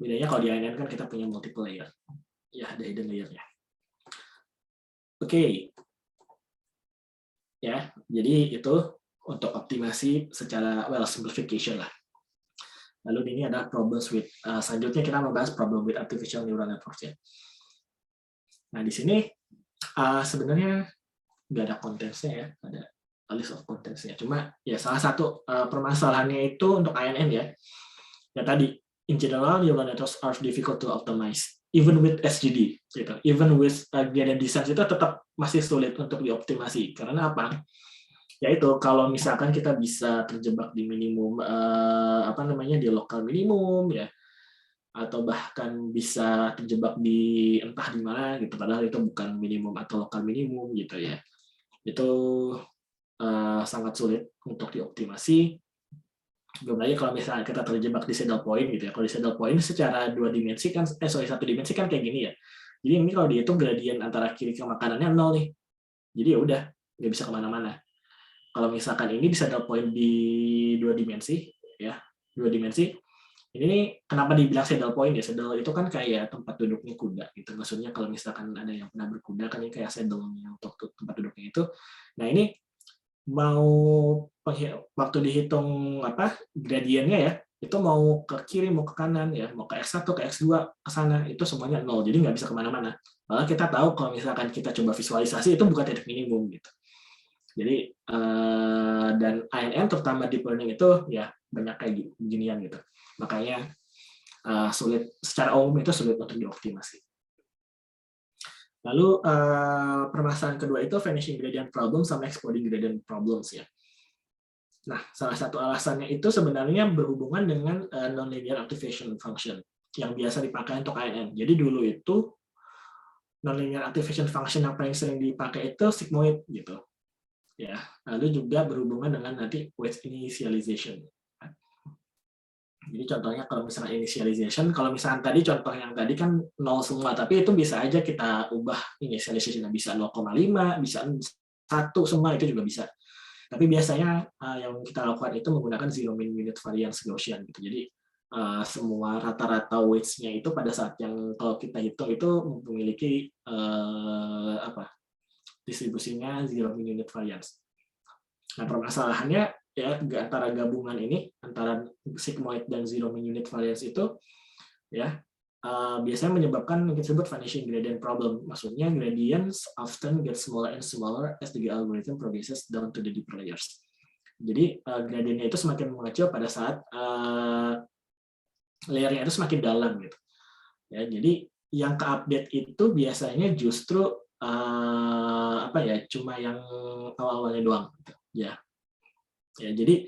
Bedanya kalau di ANN kan kita punya multiple layer. Ya, ada hidden layer-nya. Oke. Ya, jadi itu untuk optimasi secara simplification lah. Lalu ini ada problems with selanjutnya kita membahas problem with artificial neural networks ya. Nah, di sini sebenarnya nggak ada contents-nya ya, ada list of contents-nya. Cuma ya salah satu permasalahannya itu untuk ANN ya. Ya tadi in general neural networks are difficult to optimize. Even with SGD, gitu. Even with gradient descent itu tetap masih sulit untuk dioptimasi. Karena apa? Yaitu kalau misalkan kita bisa terjebak di minimum di lokal minimum ya, atau bahkan bisa terjebak di entah di mana gitu, padahal itu bukan minimum atau lokal minimum gitu ya. Itu sangat sulit untuk dioptimasi. Belum lagi kalau misalnya kita terjebak di saddle point gitu ya. Kalau di saddle point secara satu dimensi kan kayak gini ya. Jadi ini kalau dihitung gradien antara kiri ke makanannya 0 nih. Jadi ya udah nggak bisa kemana-mana. Kalau misalkan ini di saddle point di 2 dimensi ya, 2 dimensi. Ini nih kenapa dibilang saddle point ya? Saddle itu kan kayak tempat duduknya kuda gitu. Maksudnya kalau misalkan ada yang pernah berkuda kan ini kayak saddle-nya untuk tempat duduknya itu. Nah, ini mau waktu dihitung gradiennya ya, itu mau ke kiri mau ke kanan ya, mau ke X1 ke X2 ke sana itu semuanya 0, jadi nggak bisa kemana-mana. Malah kita tahu kalau misalkan kita coba visualisasi itu bukan titik minimum gitu. Jadi dan ANN terutama deep learning itu ya banyak kayak beginian gitu. Makanya sulit secara umum itu sulit untuk dioptimasi. Lalu permasalahan kedua itu vanishing gradient problem sama exploding gradient problems ya. Nah, salah satu alasannya itu sebenarnya berhubungan dengan nonlinear activation function yang biasa dipakai untuk ANN. Jadi dulu itu nonlinear activation function yang paling sering dipakai itu sigmoid gitu. Ya, lalu juga berhubungan dengan nanti weight initialization. Jadi contohnya kalau misalnya initialization, kalau misalnya tadi contoh yang tadi kan 0 semua, tapi itu bisa aja kita ubah initialization, bisa 0,5, bisa 1 semua, itu juga bisa. Tapi biasanya yang kita lakukan itu menggunakan zero mean unit variance Gaussian gitu. Jadi semua rata-rata weights-nya itu pada saat yang kalau kita hitung itu memiliki distribusinya zero mean unit variance. Nah, permasalahannya ya antara gabungan ini antara sigmoid dan zero mean unit variance itu ya biasanya menyebabkan yang disebut vanishing gradient problem. Maksudnya gradients often get smaller and smaller as the algorithm progresses down to the deeper layers. Jadi gradientnya itu semakin mengecil pada saat layernya itu semakin dalam gitu. Ya, jadi yang ke-update itu biasanya justru cuma yang awal-awalnya doang gitu. Ya, jadi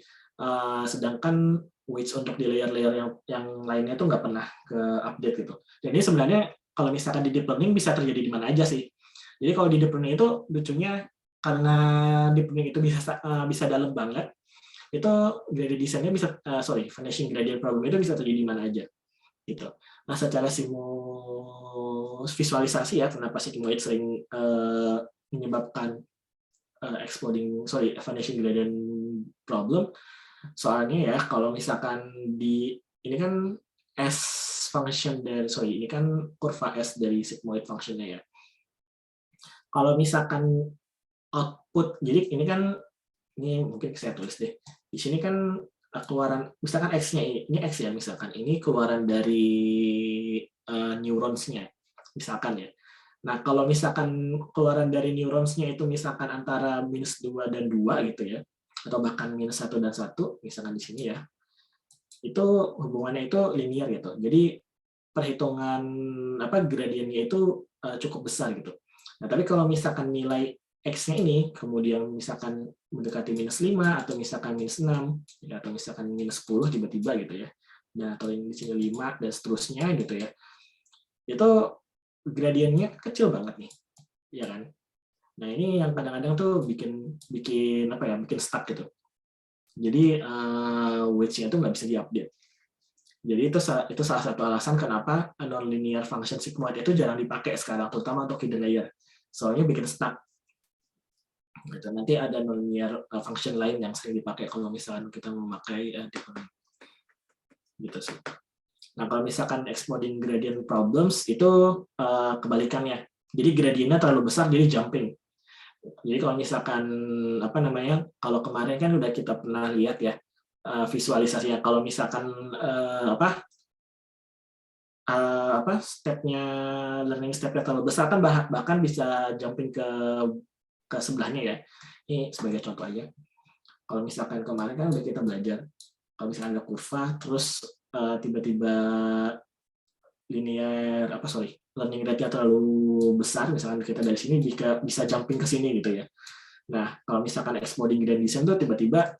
sedangkan weights untuk di layer-layer yang lainnya tuh nggak pernah ke-update gitu. Jadi sebenarnya kalau misalkan di deep learning bisa terjadi di mana aja sih. Jadi kalau di deep learning itu lucunya karena deep learning itu bisa dalam banget, itu gradient descent-nya bisa vanishing gradient problem itu bisa terjadi di mana aja gitu. Nah, secara visualisasi ya kenapa sigmoid sering menyebabkan vanishing gradient problem. Soalnya ya kalau misalkan ini kan S function dari ini kan kurva S dari sigmoid functionnya ya. Kalau misalkan output, jadi ini mungkin saya tulis deh. Di sini kan keluaran, misalkan X-nya ini X ya, misalkan ini keluaran dari neuronsnya, misalkan ya. Nah, kalau misalkan keluaran dari neuronsnya itu misalkan antara -2 dan 2 gitu ya, atau bahkan -1 dan 1, misalkan di sini ya, itu hubungannya itu linear gitu. Jadi perhitungan gradiennya itu cukup besar gitu. Nah, tapi kalau misalkan nilai X-nya ini kemudian misalkan mendekati -5 atau misalkan -6 ya, atau misalkan -10 tiba-tiba gitu ya. Nah, atau di sini 5 dan seterusnya gitu ya. Itu gradiennya kecil banget nih. Ya kan? Nah, ini yang kadang-kadang tuh bikin stuck gitu. Jadi weights-nya itu nggak bisa diupdate. Jadi itu salah satu alasan kenapa nonlinear function sigmoid itu jarang dipakai sekarang, terutama untuk hidden layer. Soalnya bikin stuck. Gitu. Nanti ada nonlinear function lain yang sering dipakai kalau misalkan kita memakai deep learning. Gitu sih. Nah, kalau misalkan exploding gradient problems itu kebalikannya. Jadi gradientnya terlalu besar jadi jumping. Jadi kalau misalkan kalau kemarin kan udah kita pernah lihat ya visualisasinya. Kalau misalkan learning stepnya terlalu besar kan bahkan bisa jumping ke sebelahnya ya. Ini sebagai contoh aja. Kalau misalkan kemarin kan udah kita belajar, kalau misalkan ada kurva, terus tiba-tiba learning rate-nya terlalu besar, misalkan kita dari sini bisa jumping ke sini gitu ya. Nah, kalau misalkan exploding gradient descent itu tiba-tiba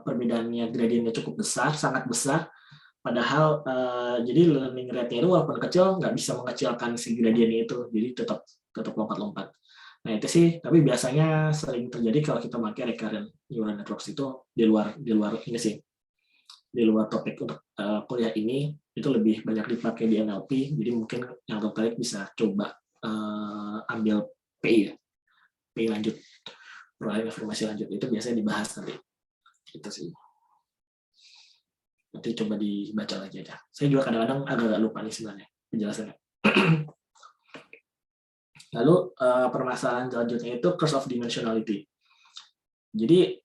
perbedaannya gradientnya cukup besar, sangat besar, padahal jadi learning rate-nya itu walaupun kecil nggak bisa mengecilkan si gradientnya itu, jadi tetap lompat-lompat. Nah, itu sih, tapi biasanya sering terjadi kalau kita pakai recurrent neural networks itu di luar ini sih. Di luar topik untuk kuliah ini, itu lebih banyak dipakai di NLP, jadi mungkin yang tertarik bisa coba ambil PI ya. PI lanjut, peralihan informasi lanjut, itu biasanya dibahas nanti. Itu sih. Nanti coba dibaca lagi aja. Saya juga kadang-kadang agak lupa nih sebenarnya penjelasannya. Lalu permasalahan selanjutnya itu curse of dimensionality. Jadi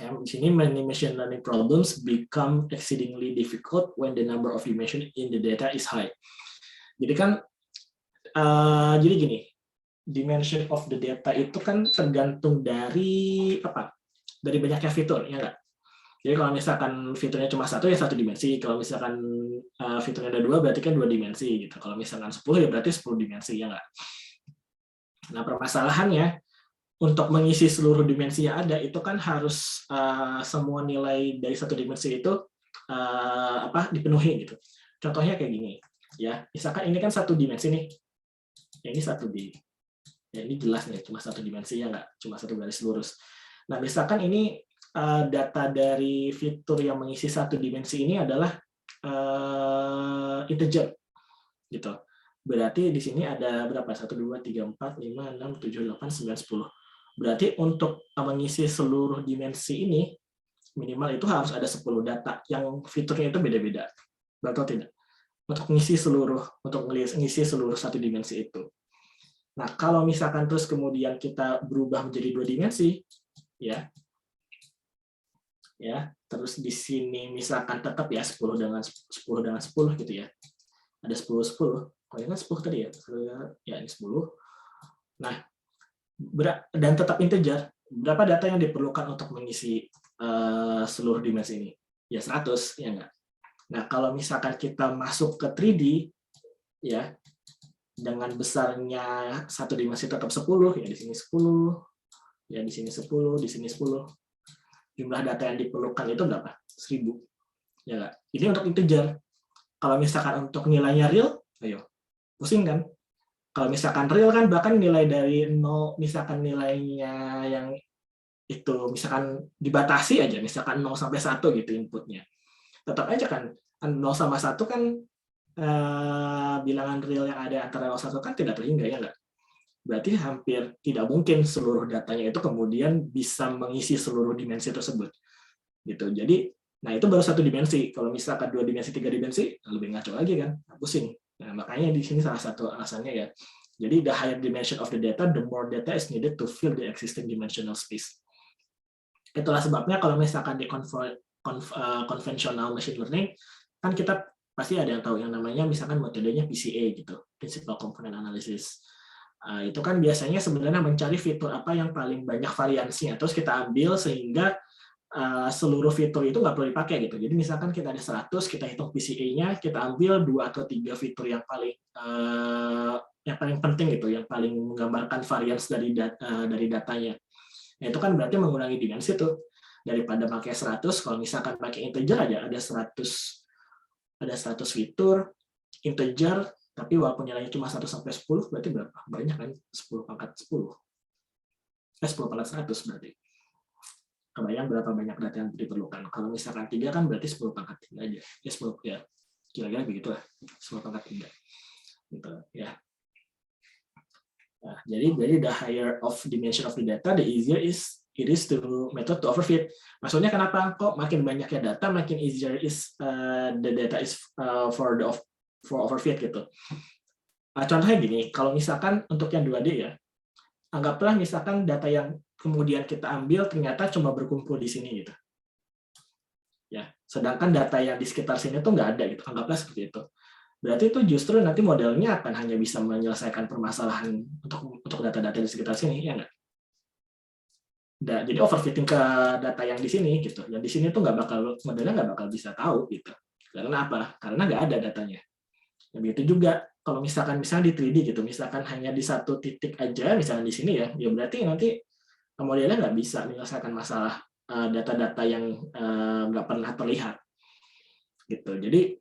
di sini many machine learning problems become exceedingly difficult when the number of dimension in the data is high. Jadi kan jadi gini, dimension of the data itu kan tergantung dari dari banyaknya fitur, ya nggak? Jadi kalau misalkan fiturnya cuma satu ya satu dimensi, kalau misalkan fiturnya ada 2 berarti kan 2 dimensi gitu. Kalau misalkan 10 ya berarti 10 dimensi, ya nggak? Nah, permasalahannya untuk mengisi seluruh dimensi yang ada itu kan harus semua nilai dari satu dimensi itu dipenuhi gitu. Contohnya kayak gini, ya. Misalkan ini kan satu dimensi nih, ini 1D. Ya, ini jelas nih cuma satu dimensi, ya nggak? Cuma satu garis lurus. Nah, misalkan ini data dari fitur yang mengisi satu dimensi ini adalah integer, gitu. Berarti di sini ada berapa? 1, 2, 3, 4, 5, 6, 7, 8, 9, 10. Berarti untuk mengisi seluruh dimensi ini, minimal itu harus ada 10 data yang fiturnya itu beda-beda. Betul tidak? Untuk mengisi seluruh satu dimensi itu. Nah, kalau misalkan terus kemudian kita berubah menjadi 2 dimensi, ya, terus di sini misalkan tetap ya 10 dengan 10 gitu ya. Ada 10 10. Oh, ini kan 10 tadi ya. Ya, ini 10. Nah, dan tetap integer. Berapa data yang diperlukan untuk mengisi seluruh dimensi ini? Ya 100, ya enggak? Nah, kalau misalkan kita masuk ke 3D, ya, dengan besarnya satu dimensi tetap 10, ya di sini 10, ya di sini 10, di sini 10. Jumlah data yang diperlukan itu berapa? 1000. Ya enggak? Ini untuk integer. Kalau misalkan untuk nilainya real, ayo, pusing kan? Kalau misalkan real kan bahkan nilai dari 0, misalkan nilainya yang itu misalkan dibatasi aja, misalkan 0 sampai 1 gitu inputnya. Tetap aja kan 0 sama 1 kan bilangan real yang ada antara 0 1 kan tidak terhingga, ya enggak? Berarti hampir tidak mungkin seluruh datanya itu kemudian bisa mengisi seluruh dimensi tersebut. Gitu. Jadi, nah itu baru satu dimensi. Kalau misalkan 2 dimensi, 3 dimensi, lebih ngaco lagi kan, pusing. Nah, makanya di sini salah satu alasannya ya. Jadi the higher dimension of the data, the more data is needed to fill the existing dimensional space. Itulah sebabnya kalau misalkan di conventional machine learning, kan kita pasti ada yang tahu yang namanya misalkan metodenya PCA gitu, Principal Component Analysis. Itu kan biasanya sebenarnya mencari fitur apa yang paling banyak variansinya, terus kita ambil sehingga seluruh fitur itu nggak perlu dipakai gitu. Jadi misalkan kita ada 100, kita hitung PCA-nya, kita ambil 2 atau 3 fitur yang paling penting gitu, yang paling menggambarkan varians dari datanya. Nah, itu kan berarti mengurangi dimensi tuh. Daripada pakai 100, kalau misalkan pakai integer aja ada 100 fitur integer, tapi walaupun nilainya cuma 1 sampai 10, berarti berapa? Banyak kan? 10 pangkat 10. 10 pangkat 100 berarti. Kebayang berapa banyak data yang diperlukan. Kalau misalkan 3 kan berarti 10 pangkat 3 aja. Ya 10 ya. Kira-kira begitu lah. 10 pangkat 3. Gitu ya. Nah, jadi the higher of dimension of the data, the easier it is to method to overfit. Maksudnya kenapa? Kok makin banyaknya data, makin easier is the data is for overfit gitu. Contohnya gini, kalau misalkan untuk yang 2D ya, anggaplah misalkan data yang kemudian kita ambil ternyata cuma berkumpul di sini gitu. Ya, sedangkan data yang di sekitar sini tuh nggak ada gitu. Anggaplah seperti itu. Berarti itu justru nanti modelnya akan hanya bisa menyelesaikan permasalahan untuk data-data di sekitar sini, ya nggak? Jadi overfitting ke data yang di sini gitu. Yang di sini tuh modelnya nggak bakal bisa tahu gitu. Karena apa? Karena nggak ada datanya. Ya, begitu juga kalau misalnya di 3D gitu, misalkan hanya di satu titik aja, misalnya di sini ya berarti nanti modelnya nggak bisa menyelesaikan masalah data-data yang nggak pernah terlihat. Gitu. Jadi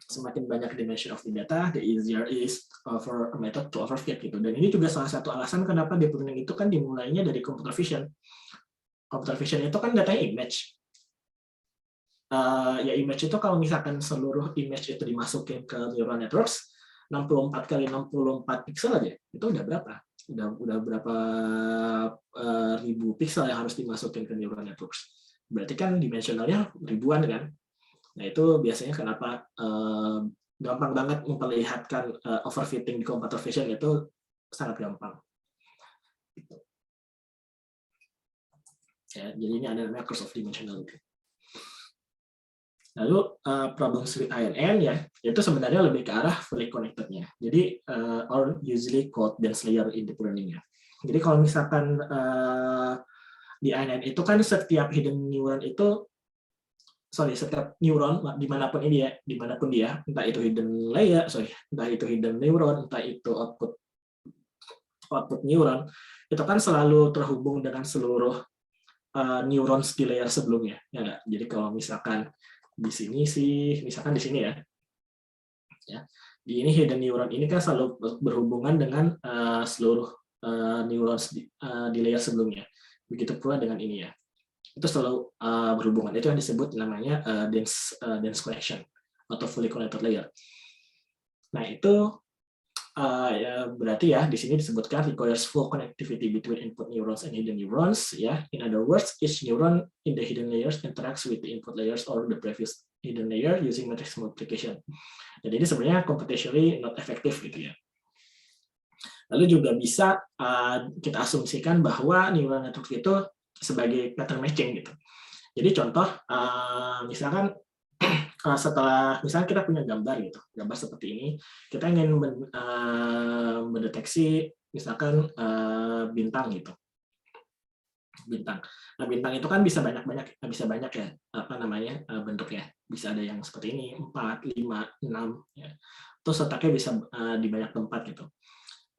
semakin banyak dimension of the data, the easier is for a method to overfit gitu. Dan ini juga salah satu alasan kenapa deep learning itu kan dimulainya dari computer vision. Computer vision itu kan datanya image. Ya image itu kalau misalkan seluruh image itu dimasukin ke neural networks, 64 kali 64 pixel aja, itu udah berapa? Udah berapa ribu pixel yang harus dimasukin ke neural networks. Berarti kan dimensionalnya ribuan kan? Nah, itu biasanya kenapa gampang banget memperlihatkan overfitting di computer vision itu sangat gampang. Ya, jadi ini ada namanya curse of dimensionality. Lalu problems with INN ya, itu sebenarnya lebih ke arah fully connected-nya. Jadi or usually called dense layer in deep learning ya. Jadi kalau misalkan di INN itu kan setiap hidden neuron itu setiap neuron dimanapun dia, entah itu hidden layer, entah itu hidden neuron, entah itu output neuron, itu kan selalu terhubung dengan seluruh neurons di layer sebelumnya, ya nggak? Jadi kalau misalkan di sini misalkan di sini ya, di ini hidden neuron ini kan selalu berhubungan dengan seluruh neurons di layer sebelumnya. Begitu pula dengan ini ya. Itu selalu berhubungan. Itu yang disebut namanya dense connection atau fully connected layer. Nah, itu ya, berarti ya di sini disebutkan requires full connectivity between input neurons and hidden neurons ya. In other words, each neuron in the hidden layers interacts with the input layers or the previous hidden layer using matrix multiplication. Jadi ini sebenarnya computationally not effective gitu ya. Lalu juga bisa kita asumsikan bahwa neural network itu sebagai pattern matching gitu. Jadi contoh, misalkan setelah misalnya kita punya gambar gitu, gambar seperti ini, kita ingin mendeteksi misalkan bintang gitu, bintang. Nah, bintang itu kan bisa banyak ya apa namanya bentuknya. Bisa ada yang seperti ini 4, 5, 6 ya. Terus letaknya bisa di banyak tempat gitu.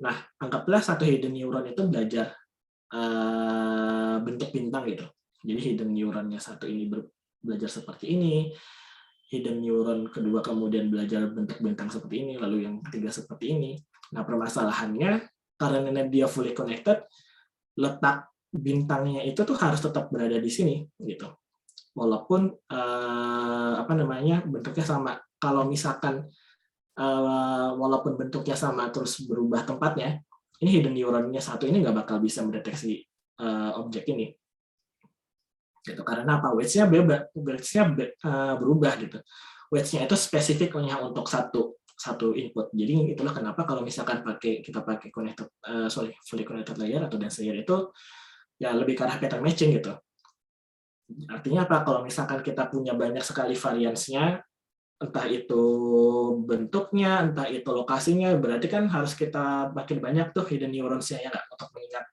Nah, anggaplah satu hidden neuron itu belajar bentuk bintang gitu. Jadi hidden neuronnya satu ini belajar seperti ini, hidden neuron kedua kemudian belajar bentuk bintang seperti ini, lalu yang ketiga seperti ini. Nah, permasalahannya karena dia fully connected, letak bintangnya itu tuh harus tetap berada di sini gitu. Walaupun apa namanya bentuknya sama. Kalau misalkan walaupun bentuknya sama terus berubah tempatnya, ini hidden neuronnya satu ini nggak bakal bisa mendeteksi objek ini. Gitu. Karena apa? Weights-nya berubah gitu. Weights-nya itu spesifik hanya untuk satu input. Jadi itulah kenapa kalau misalkan kita pakai fully connected layer atau dense layer itu ya lebih ke arah pattern matching gitu. Artinya apa? Kalau misalkan kita punya banyak sekali variansnya, entah itu bentuknya, entah itu lokasinya, berarti kan harus kita makin banyak tuh hidden neurons-nya ya nggak, untuk mengingat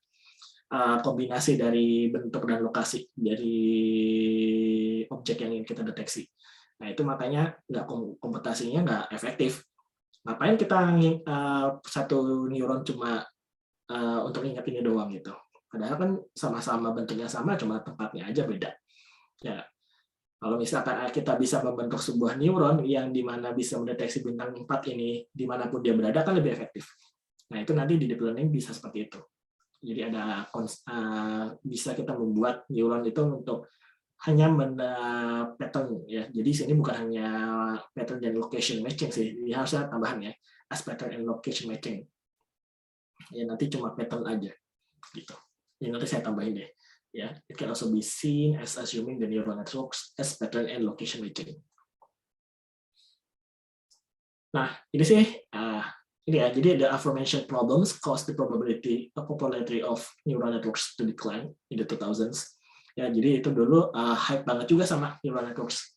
kombinasi dari bentuk dan lokasi dari objek yang ingin kita deteksi. Nah itu makanya komputasinya nggak efektif. Ngapain kita satu neuron cuma untuk ingat ini doang gitu. Padahal kan sama-sama bentuknya sama, cuma tempatnya aja beda. Ya, kalau misalkan kita bisa membentuk sebuah neuron yang dimana bisa mendeteksi bintang 4 ini dimanapun dia berada kan lebih efektif. Nah itu nanti di deep learning bisa seperti itu. Jadi ada bisa kita membuat neuron itu untuk hanya pattern ya. Jadi sini bukan hanya pattern dan location matching sih. Ini harusnya tambahan ya, as pattern and location matching. Ya nanti cuma pattern aja gitu. Ini nanti saya tambahin deh. Ya, it can also be seen as assuming the neural networks as pattern and location matching. Nah, ini sih ini ya. Jadi the aforementioned problems cause the popularity of neural networks to decline in the 2000s. Ya, jadi itu dulu hype banget juga sama neural networks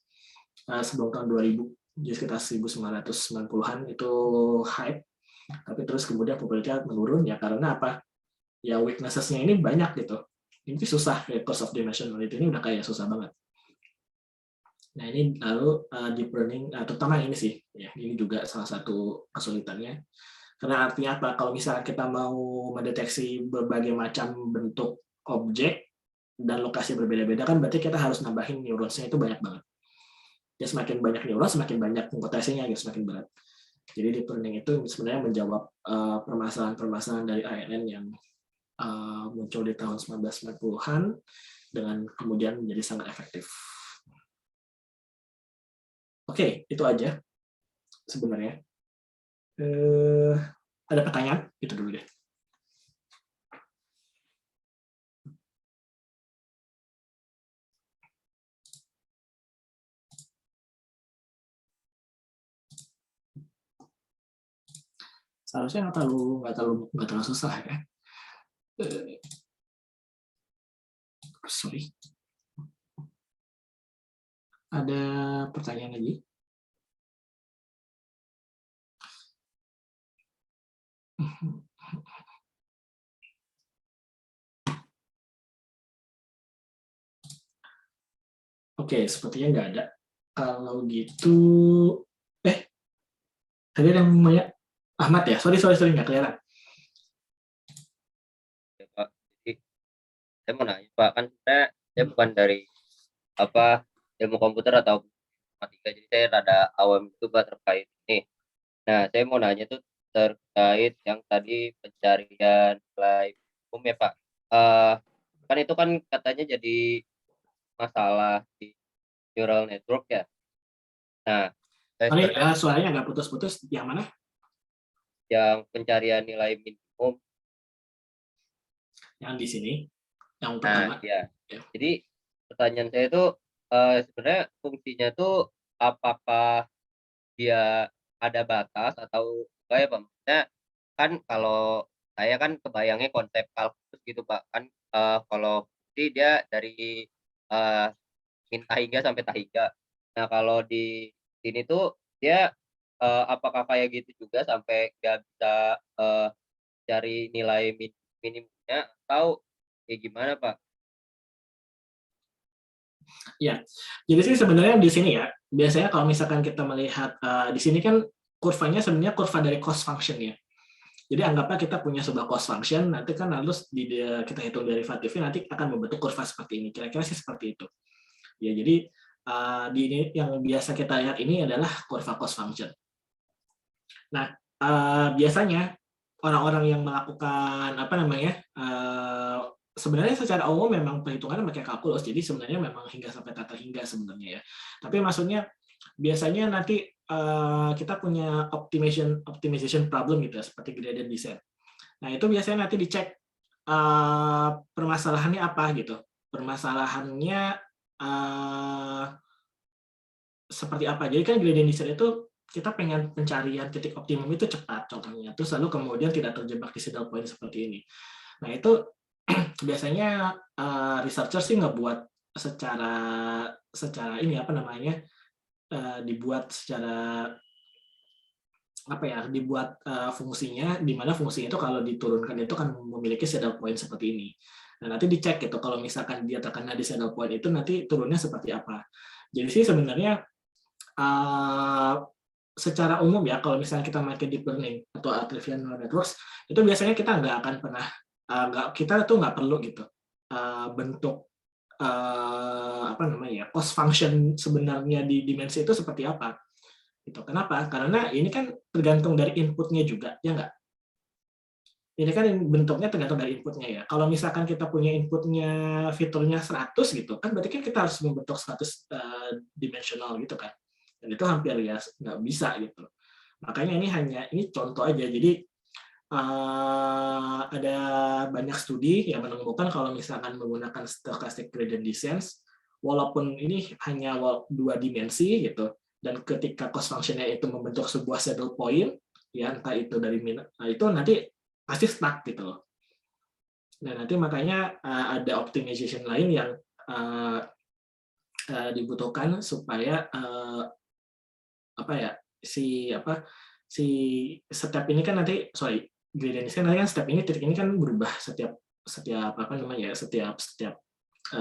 sebelum tahun 2000. Jadi sekitar 1990-an itu hype. Tapi terus kemudian popularitasnya menurun ya karena apa? Ya weaknesses-nya ini banyak gitu. Ini susah, ya, cost of dimensionality ini udah kayak susah banget. Nah ini lalu deep learning, terutama ini sih, ya ini juga salah satu kesulitannya. Karena artinya apa? Kalau misalnya kita mau mendeteksi berbagai macam bentuk objek dan lokasi berbeda-beda kan berarti kita harus nambahin neuronsnya itu banyak banget. Ya semakin banyak neuron, semakin banyak komputasinya, gitu, semakin berat. Jadi deep learning itu sebenarnya menjawab permasalahan-permasalahan dari ANN yang muncul di tahun 1990-an dengan kemudian menjadi sangat efektif. Oke, itu aja sebenarnya. Ada pertanyaan? Itu dulu deh. Seharusnya nggak terlalu susah ya. Sorry. Ada pertanyaan lagi? Oke, sepertinya nggak ada. Kalau gitu, tadi ada yang namanya Ahmad ya? Sorry, nggak kelihatan. Ya, Pak. Jadi saya mau nanya Pak, kan saya bukan dari ilmu komputer atau informatika, jadi saya rada awam juga terkait ini. Nah, saya mau nanya tuh terkait yang tadi pencarian nilai umum ya Pak. Kan itu kan katanya jadi masalah di neural network ya. Nah, saya Sorry, sebenarnya suaranya nggak putus-putus. Yang mana? yang pencarian nilai minimum. Yang di sini, yang Nah, pertama. ya. Ya. Jadi pertanyaan saya itu sebenarnya fungsinya tuh apakah dia ada batas atau enggak ya Pak? Maksudnya kan kalau saya kan kebayangnya konsep kalkulus gitu Pak, kan kalau fungsi dia dari min tahingga sampai tahingga. Nah kalau di sini tuh dia apakah kayak gitu juga sampai nggak bisa cari nilai minimumnya atau kayak gimana Pak? Ya, jadi sih sebenarnya di sini ya, biasanya kalau misalkan kita melihat di sini kan kurvanya sebenarnya kurva dari cost function ya. Jadi anggaplah kita punya sebuah cost function, nanti kan lalu kita hitung derivatifnya nanti akan membentuk kurva seperti ini. Kira-kira sih seperti itu. Ya, jadi di ini yang biasa kita lihat ini adalah kurva cost function. Nah, biasanya orang-orang yang melakukan apa namanya sebenarnya secara umum memang perhitungannya pakai kalkulus, jadi sebenarnya memang hingga sampai tata hingga sebenarnya ya. Tapi maksudnya biasanya nanti kita punya optimization problem gitu ya, seperti gradient descent. Nah itu biasanya nanti dicek permasalahannya apa gitu. Permasalahannya seperti apa. Jadi kan gradient descent itu kita pengen pencarian titik optimum itu cepat contohnya. Terus lalu kemudian tidak terjebak di saddle point seperti ini. Nah itu biasanya researcher sih ngebuat secara ini apa namanya dibuat secara apa ya dibuat fungsinya di mana fungsinya itu kalau diturunkan itu kan memiliki saddle point seperti ini. Nah nanti dicek gitu kalau misalkan dia terkena di saddle point itu nanti turunnya seperti apa. Jadi sih sebenarnya secara umum ya kalau misalnya kita pakai deep learning atau artificial neural networks itu biasanya kita nggak akan pernah kita tuh nggak perlu gitu bentuk apa namanya ya cost function sebenarnya di dimensi itu seperti apa gitu. Kenapa? Karena ini kan tergantung dari inputnya juga ya nggak. Ini kan bentuknya tergantung dari inputnya ya. Kalau misalkan kita punya inputnya fiturnya 100 gitu kan berarti kan kita harus membentuk 100 dimensional gitu kan. Dan itu hampir ya nggak bisa gitu. Makanya ini contoh aja. Jadi ada banyak studi yang menemukan kalau misalkan menggunakan stochastic gradient descent, walaupun ini hanya 2 dimensi gitu, dan ketika cost function-nya itu membentuk sebuah saddle point, ya entah itu dari itu nanti pasti stuck gitu loh. Nah nanti makanya ada optimization lain yang dibutuhkan supaya apa ya si step ini kan nanti gradient descent nanti kan step ini titik ini kan berubah setiap apa namanya ya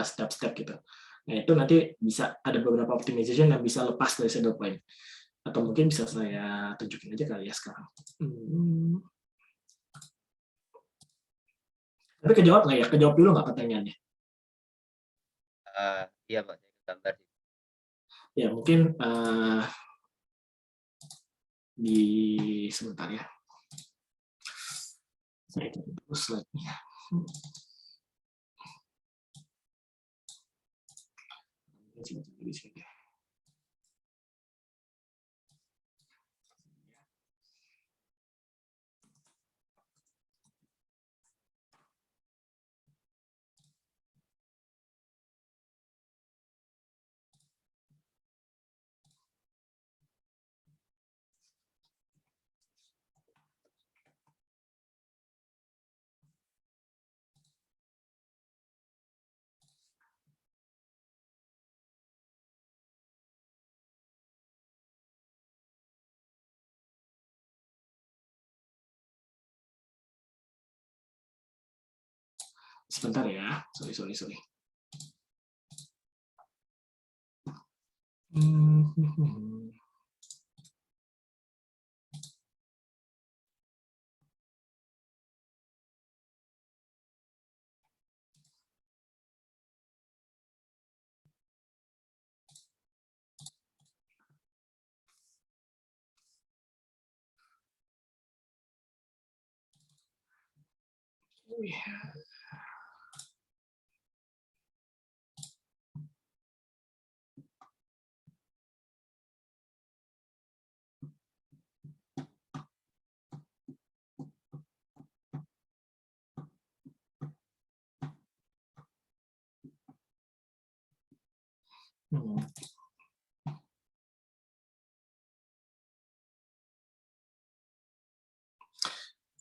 step gitu. Nah itu nanti bisa ada beberapa optimization yang bisa lepas dari saddle point atau mungkin bisa saya tunjukin aja kali ya sekarang. Tapi kejawab nggak ya? Kejawab dulu nggak pertanyaannya? Iya Pak, saya gambar. Ya mungkin di sebentar ya. Saya terus slide-nya. Di sini. Sebentar ya, sorry.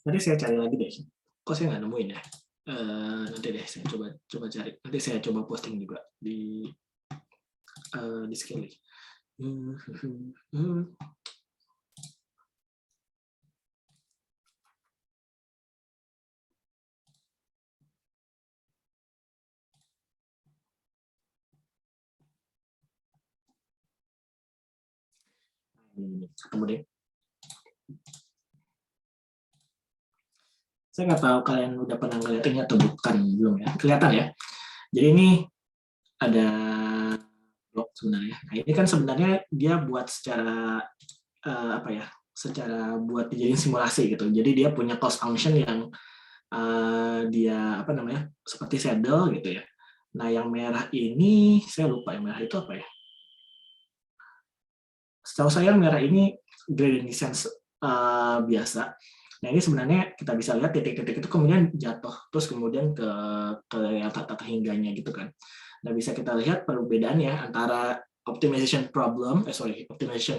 Tadi saya cari lagi deh. kok saya nggak nemuin ya. Nanti deh saya coba cari. Nanti saya coba posting juga di Skillly. Ketemu deh. Saya nggak tahu kalian udah pernah ngeliat ini atau bukan, belum ya? Kelihatan ya. Jadi ini ada blok sebenarnya. Nah, ini kan sebenarnya dia buat secara apa ya? Secara buat dijadiin simulasi gitu. Jadi dia punya cost function yang dia apa namanya? Seperti saddle gitu ya. Nah, yang merah ini saya lupa yang merah itu apa ya? Setahu saya merah ini gradient descent biasa. Nah, ini sebenarnya kita bisa lihat titik-titik itu kemudian jatuh, terus kemudian ke tata hingganya gitu kan. Nah, bisa kita lihat perbedaannya antara optimization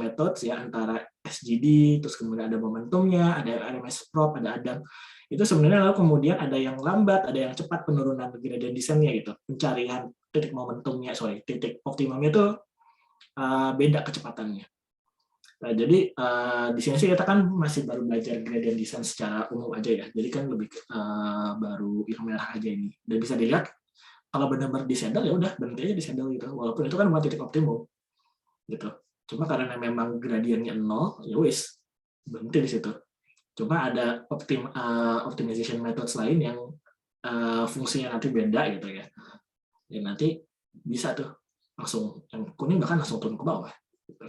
methods ya, antara SGD, terus kemudian ada momentumnya, ada RMS prop, ada ADAM. Itu sebenarnya lalu kemudian ada yang lambat, ada yang cepat penurunan gradient descent-nya gitu. Pencarian titik momentumnya, titik optimumnya itu beda kecepatannya. Nah, jadi di sini sih kita kan masih baru belajar gradient descent secara umum aja ya. Jadi kan lebih baru yang merah aja ini. Dan bisa dilihat kalau benar-benar di saddle ya udah berhenti aja di saddle gitu. Walaupun itu kan bukan titik optimum gitu. Cuma karena memang gradiennya 0, ya wis berhenti di situ. Cuma ada optimization methods lain yang fungsinya nanti beda gitu ya. Dan nanti bisa tuh langsung yang kuning bahkan langsung turun ke bawah. Gitu.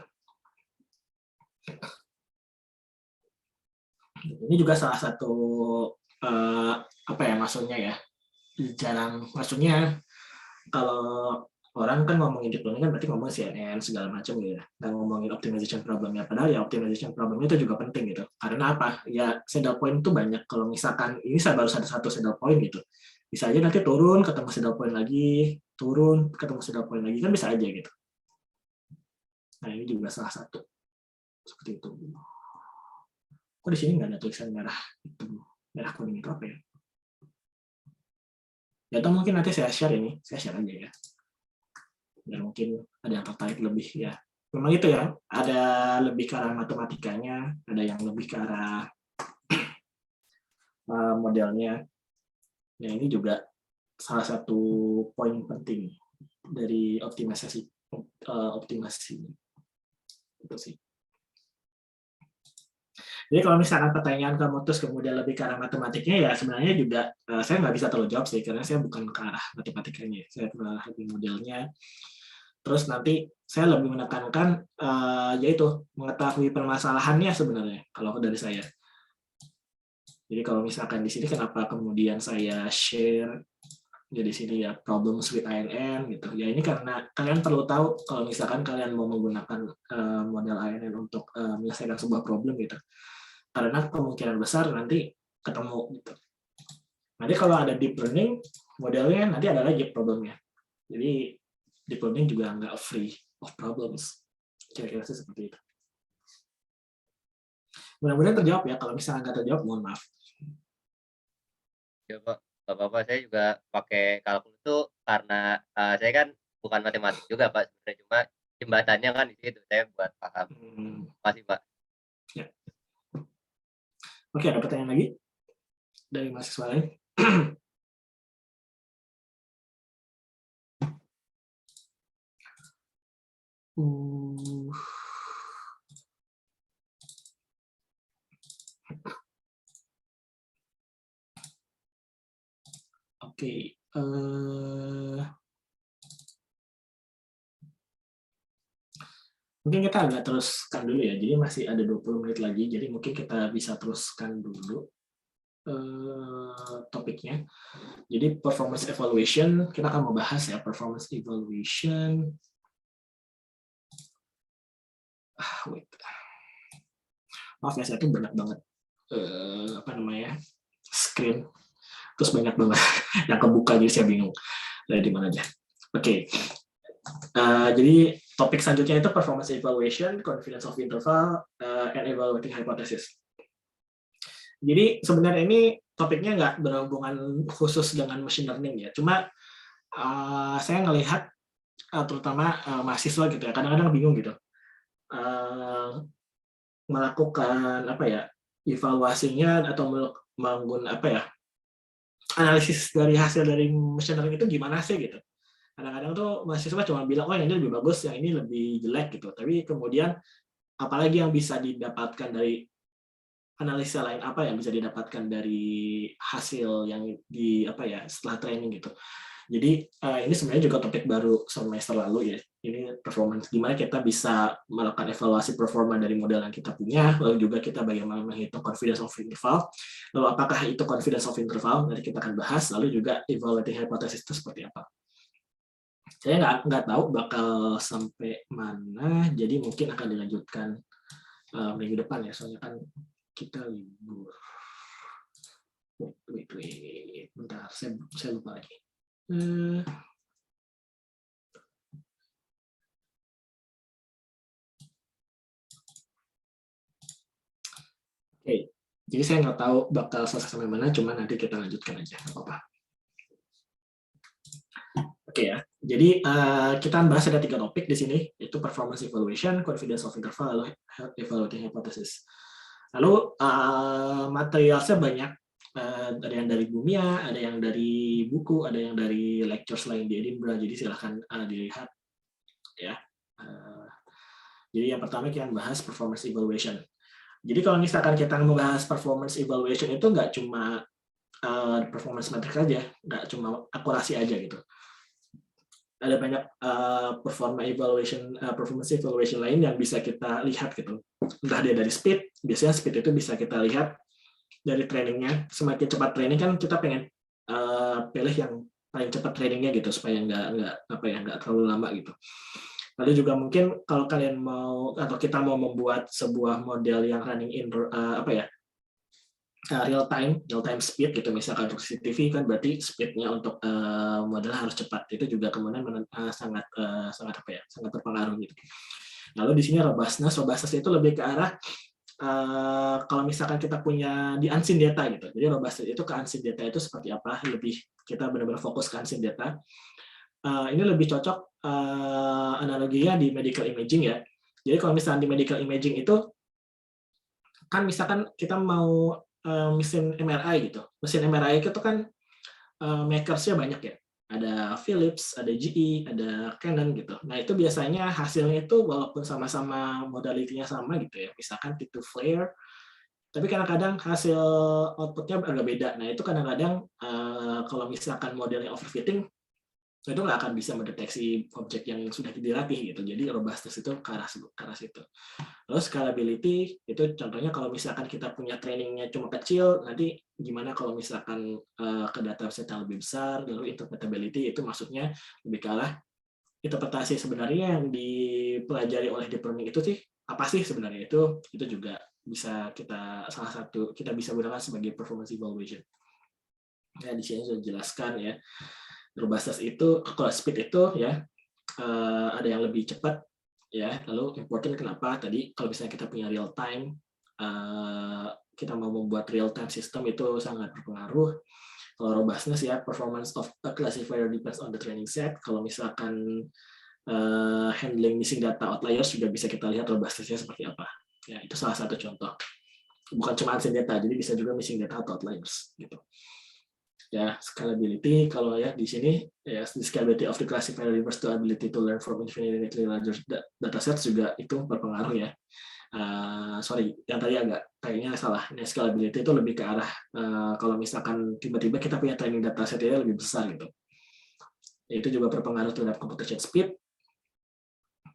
Ini juga salah satu apa ya maksudnya ya, maksudnya kalau orang kan ngomongin deep learning kan berarti ngomong CNN segala macam gitu ya, dan ngomongin optimization problemnya, padahal ya optimization problem itu juga penting gitu. Karena apa? Ya saddle point itu banyak. Kalau misalkan ini baru satu saddle point gitu, bisa aja nanti turun ketemu saddle point lagi, turun ketemu saddle point lagi, kan bisa aja gitu. Nah, ini juga salah satu seperti itu. Kok di sini nggak ada tulisan merah kuning itu apa ya? Ya atau mungkin nanti saya share aja ya. Biar mungkin ada yang tertarik lebih ya. Memang itu ya, ada lebih ke arah matematikanya, ada yang lebih ke arah modelnya. Ya ini juga salah satu poin penting dari optimasi. Itu sih. Jadi kalau misalkan pertanyaan kamu terus kemudian lebih ke arah matematiknya, ya sebenarnya juga saya nggak bisa terlalu jawab sih, karena saya bukan ke arah matematikanya, saya ke arah lebih modelnya. Terus nanti saya lebih menekankan yaitu mengetahui permasalahannya sebenarnya kalau dari saya. Jadi kalau misalkan di sini kenapa kemudian saya share jadi sini ya problems with INN gitu. Ya ini karena kalian perlu tahu kalau misalkan kalian mau menggunakan model INN untuk menyelesaikan sebuah problem gitu. Karena kemungkinan besar nanti ketemu gitu. Nanti kalau ada deep learning, modelnya nanti ada lagi problemnya. Jadi deep learning juga nggak free of problems. Kira-kira sih seperti itu. Mudah-mudahan terjawab ya. Kalau misalnya nggak terjawab, mohon maaf. Ya Pak, nggak apa-apa. Saya juga pakai kalkulus itu karena saya kan bukan matematik juga Pak. Sebenarnya cuma jembatannya kan di situ. Saya buat paham. Masih Pak. Ya. Oke, ada pertanyaan lagi dari mahasiswa lain? Oke. Mungkin kita agak teruskan dulu ya. Jadi masih ada 20 menit lagi. Jadi mungkin kita bisa teruskan dulu topiknya. Jadi performance evaluation, kita akan membahas ya performance evaluation. Wait. Maaf ya, saya tuh banyak banget screen. Terus banyak banget yang kebuka, jadi saya bingung dari di mana aja. Oke. Jadi topik selanjutnya itu performance evaluation, confidence of interval, and evaluating hypothesis. Jadi sebenarnya ini topiknya nggak berhubungan khusus dengan machine learning ya. Cuma saya ngelihat terutama mahasiswa gitu ya, kadang-kadang bingung gitu melakukan apa ya evaluasinya atau menggunakan apa ya analisis dari hasil dari machine learning itu gimana sih gitu. Kadang-kadang tuh mahasiswa cuma bilang, oh yang ini lebih bagus, yang ini lebih jelek gitu. Tapi kemudian apalagi yang bisa didapatkan dari analisa lain, apa yang bisa didapatkan dari hasil yang di apa ya setelah training gitu. Jadi ini sebenarnya juga topik baru semester lalu ya. Ini performance, gimana kita bisa melakukan evaluasi performa dari model yang kita punya, lalu juga kita bagaimana menghitung confidence of interval. Lalu apakah itu confidence of interval? Nanti kita akan bahas. Lalu juga evaluating hypothesis itu seperti apa. Saya nggak tahu bakal sampai mana, jadi mungkin akan dilanjutkan minggu depan ya, soalnya kan kita libur. Wait, bentar, saya lupa lagi. Oke, jadi saya nggak tahu bakal selesai sampai mana, cuma nanti kita lanjutkan aja, nggak apa-apa. Oke ya, jadi kita bahas ada 3 topik di sini, yaitu performance evaluation, confidence of interval, lalu evaluating hypothesis. Lalu materialnya banyak, ada yang dari Bumia, ada yang dari buku, ada yang dari lectures lain di Edinburgh, jadi silahkan dilihat ya. Jadi yang pertama kita bahas performance evaluation. Jadi kalau misalkan kita membahas performance evaluation itu nggak cuma performance metric aja, nggak cuma akurasi aja gitu. Ada banyak performance evaluation lain yang bisa kita lihat gitu. Entah dia dari speed, biasanya speed itu bisa kita lihat dari trainingnya. Semakin cepat training kan kita pengen pilih yang paling cepat trainingnya gitu supaya nggak terlalu lama gitu. Lalu juga mungkin kalau kalian mau atau kita mau membuat sebuah model yang running in real time speed gitu, misalkan untuk CCTV kan berarti speednya untuk model harus cepat, itu juga kemudian sangat berpengaruh gitu. Lalu di sini robustness itu lebih ke arah kalau misalkan kita punya di unseen data gitu, jadi robustness itu ke unseen data itu seperti apa, lebih kita benar-benar fokus ke unseen data. Ini lebih cocok analoginya di medical imaging ya. Jadi kalau misalkan di medical imaging itu kan misalkan kita mau mesin MRI gitu. Mesin MRI itu kan makersnya banyak ya. Ada Philips, ada GE, ada Canon gitu. Nah itu biasanya hasilnya itu walaupun sama-sama modalitinya sama gitu ya. Misalkan tip to flare, tapi kadang-kadang hasil outputnya agak beda. Nah itu kadang-kadang kalau misalkan modelnya overfitting, itu nggak akan bisa mendeteksi objek yang sudah dilatih gitu. Jadi robustness itu ke arah situ. Lalu scalability itu contohnya kalau misalkan kita punya trainingnya cuma kecil, nanti gimana kalau misalkan ke dataset yang lebih besar. Lalu interpretability itu maksudnya lebih ke arah interpretasi sebenarnya yang dipelajari oleh deep learning itu sih apa sih sebenarnya, itu juga bisa kita bisa gunakan sebagai performance evaluation. Ya di sini sudah dijelaskan ya. Robustness itu, kalau speed itu ya ada yang lebih cepat ya. Lalu important kenapa tadi kalau misalnya kita punya real time, kita mau membuat real time system itu sangat berpengaruh. Kalau robustness ya, performance of a classifier depends on the training set. Kalau misalkan handling missing data outliers juga bisa kita lihat robustness-nya seperti apa. Ya itu salah satu contoh. Bukan cuma unseen data, jadi bisa juga missing data atau outliers gitu. Ya, scalability kalau ya di sini ya the scalability of the classifier refers to ability to learn from infinitely larger datasets juga itu berpengaruh ya. Sorry, yang tadi agak kayaknya salah. Nah, scalability itu lebih ke arah kalau misalkan tiba-tiba kita punya training dataset ya lebih besar gitu. Itu juga berpengaruh terhadap computation speed.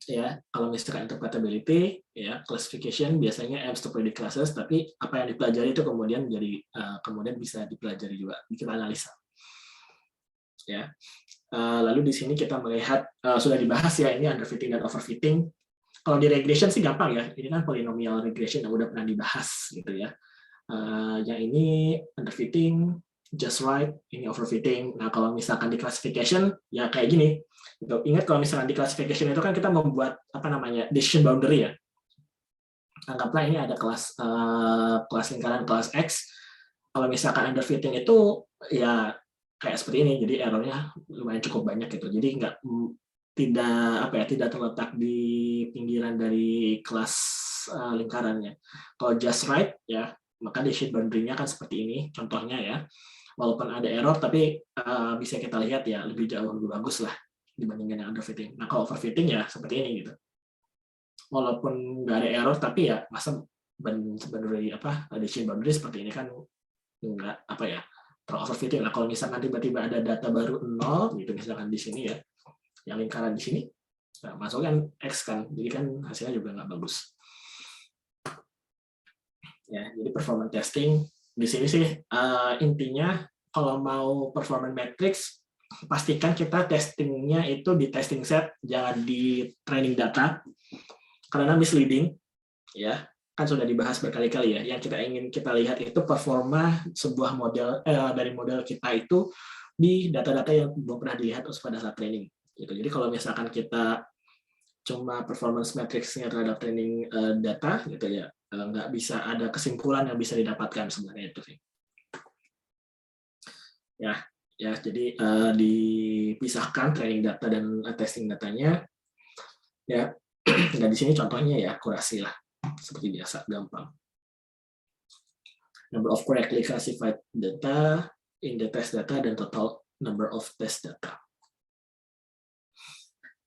Ya, kalau misalkan interpretability, ya classification biasanya aims to predict classes, tapi apa yang dipelajari itu kemudian kemudian bisa dipelajari juga, kita analisa. Ya, lalu di sini kita melihat sudah dibahas ya ini underfitting dan overfitting. Kalau di regression sih gampang ya, ini kan polynomial regression yang udah pernah dibahas gitu ya. Yang ini underfitting, just right, ini overfitting. Nah kalau misalkan di classification ya kayak gini. Ingat kalau misalkan di classification itu kan kita membuat decision boundary ya. Anggaplah ini ada kelas lingkaran kelas X. kalau misalkan underfitting itu ya kayak seperti ini, jadi errornya lumayan cukup banyak gitu. Jadi tidak terletak di pinggiran dari kelas lingkarannya. Kalau just right ya, maka di sheet boundary-nya kan seperti ini contohnya ya. Walaupun ada error, tapi bisa kita lihat ya lebih jauh lebih bagus lah dibandingkan yang underfitting. Nah kalau overfitting ya seperti ini gitu. Walaupun nggak ada error, tapi ya masa boundary di sheet boundary seperti ini kan nggak ter-overfitting. Nah kalau misalkan tiba-tiba ada data baru 0 gitu, misalkan di sini ya, yang lingkaran di sini, nah, masukkan X kan, jadi kan hasilnya juga nggak bagus. Ya, jadi performance testing di sini sih intinya kalau mau performance matrix, pastikan kita testingnya itu di testing set, jangan di training data, karena misleading, ya kan sudah dibahas berkali-kali ya. Yang kita lihat itu performa sebuah model dari model kita itu di data-data yang belum pernah dilihat pada saat training. Gitu. Jadi kalau misalkan kita cuma performance matrix-nya terhadap training data, gitu ya, nggak bisa ada kesimpulan yang bisa didapatkan sebenarnya itu sih. Ya, jadi dipisahkan training data dan testing datanya. Ya, dan di sini contohnya ya akurasi lah, seperti biasa, gampang. Number of correctly classified data in the test data dan total number of test data.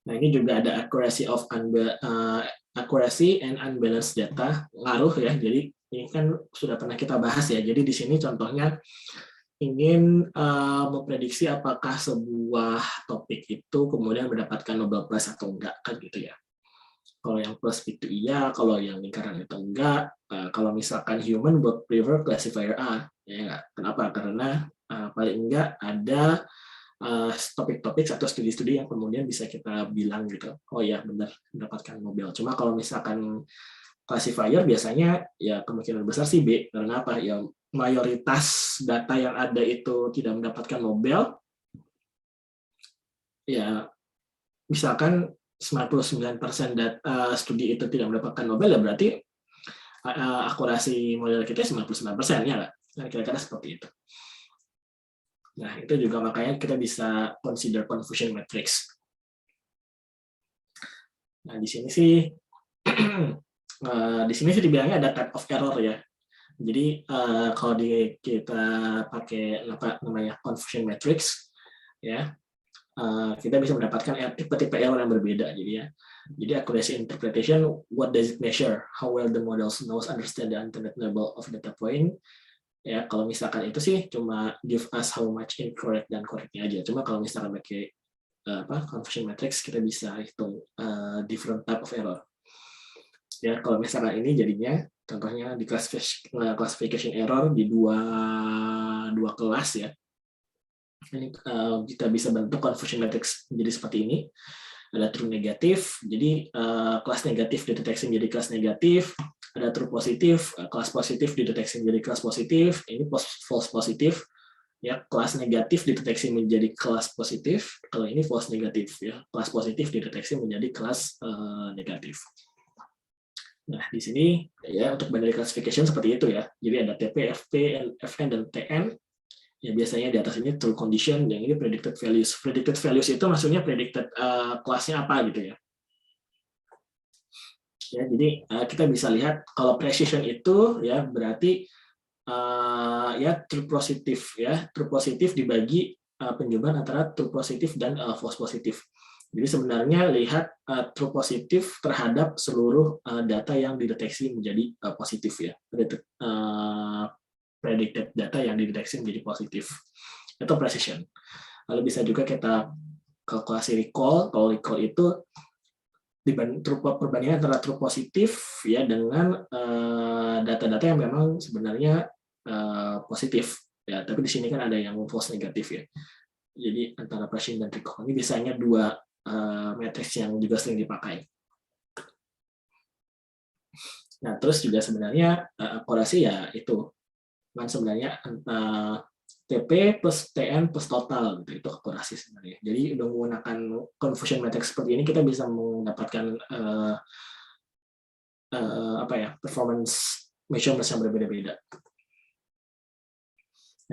Nah, ini juga ada accuracy and unbalanced data, ngaruh ya. Jadi ini kan sudah pernah kita bahas ya. Jadi di sini contohnya ingin memprediksi apakah sebuah topik itu kemudian mendapatkan Nobel Prize atau enggak kan gitu ya. Kalau yang plus itu iya, kalau yang lingkaran itu enggak. Kalau misalkan human would prefer classifier A, ya enggak. Kenapa? Karena paling enggak ada topik-topik atau studi-studi yang kemudian bisa kita bilang gitu, oh ya benar mendapatkan Nobel. Cuma kalau misalkan classifier biasanya ya kemungkinan besar sih B. Karena apa? Ya mayoritas data yang ada itu tidak mendapatkan Nobel. Ya misalkan 99% studi itu tidak mendapatkan Nobel, ya berarti akurasi model kita 99% ya, kira-kira seperti itu. Nah, itu juga makanya kita bisa consider confusion matrix. Nah, di sini sih dibilangnya ada type of error ya. Jadi kalau kita pakai namanya confusion matrix ya, kita bisa mendapatkan tipe-tipe error yang berbeda. Jadi accuracy interpretation, what does it measure? How well the models knows understand the intended level of data point. Ya, kalau misalkan itu sih cuma give us how much incorrect dan correctnya aja. Cuma kalau misalkan pakai confusion matrix, kita bisa hitung different type of error. Ya, kalau misalkan ini jadinya contohnya di classification error di dua kelas ya. Ini kita bisa bentuk confusion matrix menjadi seperti ini. Ada true negatif, jadi kelas negatif dideteksi menjadi kelas negatif. Ada true positif, kelas positif dideteksi menjadi kelas positif. Ini false positif, ya kelas negatif dideteksi menjadi kelas positif. Kalau ini false negatif, ya kelas positif dideteksi menjadi kelas negatif. Nah di sini ya untuk binary classification seperti itu ya. Jadi ada TP, FP, FN dan TN. Ya biasanya di atas ini true condition, yang ini predicted values. Predicted values itu maksudnya predicted kelasnya apa gitu ya. Ya, jadi kita bisa lihat kalau precision itu ya berarti ya true positif dibagi penjabaran antara true positif dan false positif. Jadi sebenarnya lihat true positif terhadap seluruh data yang dideteksi menjadi positif ya. Predicted data yang dideteksi menjadi positif. Itu precision. Lalu bisa juga kita kalkulasi recall. Kalau recall itu perbandingan antara true positif ya dengan data-data yang memang sebenarnya positif ya, tapi di sini kan ada yang false negatif ya. Jadi antara precision dan recall ini biasanya dua matriks yang juga sering dipakai. Nah terus juga sebenarnya akurasi ya itu kan sebenarnya TP plus TN plus total gitu, itu akurasi sebenarnya. Jadi udah menggunakan confusion matrix seperti ini kita bisa mendapatkan performance measurements yang berbeda-beda.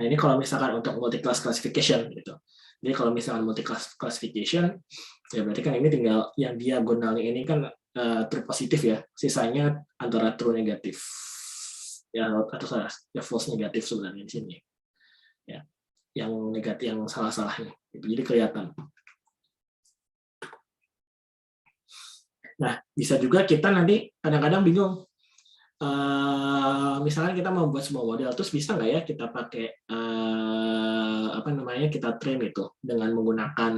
Nah, ini kalau misalkan untuk multi-class classification gitu. Jadi kalau misalkan multi-class classification, ya berarti kan ini tinggal yang diagonalnya ini kan true positif ya, sisanya antara true negatif. Ya, atau salah, ya false negatif sebenarnya di sini. Ya, yang negatif, yang salah-salahnya. Jadi kelihatan. Nah, bisa juga kita nanti kadang-kadang bingung. Misalnya kita mau buat sebuah model, terus bisa nggak ya kita pakai kita train itu dengan menggunakan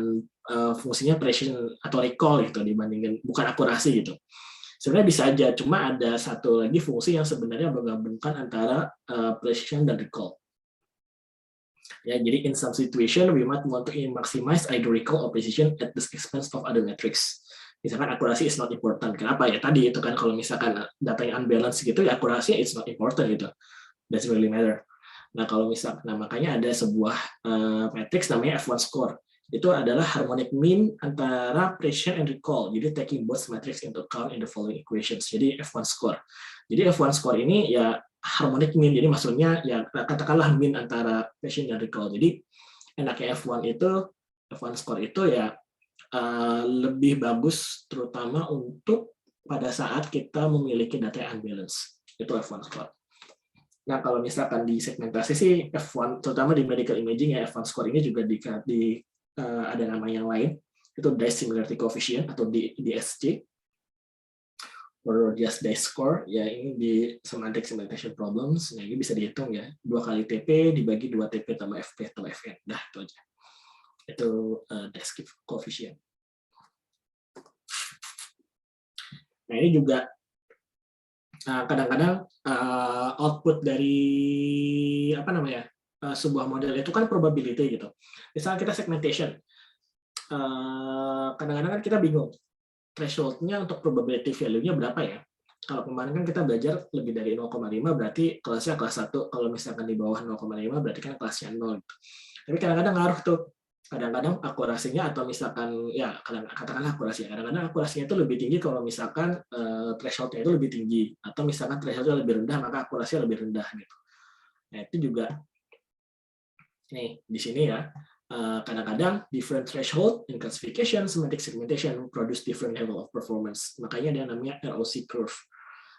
fungsinya precision atau recall gitu dibandingkan bukan akurasi gitu. Sebenarnya bisa aja, cuma ada satu lagi fungsi yang sebenarnya menggabungkan antara precision dan recall. Ya, jadi in some situation we might want to maximize either recall or precision at the expense of other metrics. Misalkan akurasi is not important. Kenapa ya? Tadi itu kan kalau misalkan datanya unbalanced gitu, ya akurasi it's not important gitu. Doesn't really matter. Nah, kalau misalkan, makanya ada sebuah matrix namanya F1 score. Itu adalah harmonic mean antara precision and recall. Jadi taking both matrix into account in the following equations. Jadi F1 score. Jadi F1 score ini ya harmonic mean. Jadi maksudnya ya katakanlah mean antara precision dan recall. Jadi enaknya F1 score itu ya lebih bagus terutama untuk pada saat kita memiliki data yang unbalanced. Itu F1 score. Nah, kalau misalkan di segmentasi sih F1, terutama di medical imaging ya, F1 score ini juga ada nama yang lain, itu dice similarity coefficient atau DSC, or just dice score. Ya, ini di semantic segmentation problems. Nah, ini bisa dihitung ya, 2 kali TP dibagi 2 TP tambah FP atau FN. Nah, itu aja. Itu dice coefficient. Nah, ini juga kadang-kadang output dari sebuah model itu kan probability gitu. Misalnya kita segmentation, kadang-kadang kan kita bingung threshold-nya untuk probability value-nya berapa ya. Kalau kemarin kan kita belajar lebih dari 0,5 berarti kelasnya kelas 1, kalau misalkan di bawah 0,5 berarti kan kelasnya 0. Tapi kadang-kadang ngaruh tuh. Kadang-kadang akurasinya atau misalkan ya katakanlah akurasinya, kadang-kadang akurasinya itu lebih tinggi kalau misalkan threshold-nya itu lebih tinggi, atau misalkan threshold-nya lebih rendah maka akurasinya lebih rendah gitu. Nah, itu juga nih di sini ya, kadang-kadang different threshold in classification semantic segmentation produce different level of performance. Makanya dia namanya ROC curve.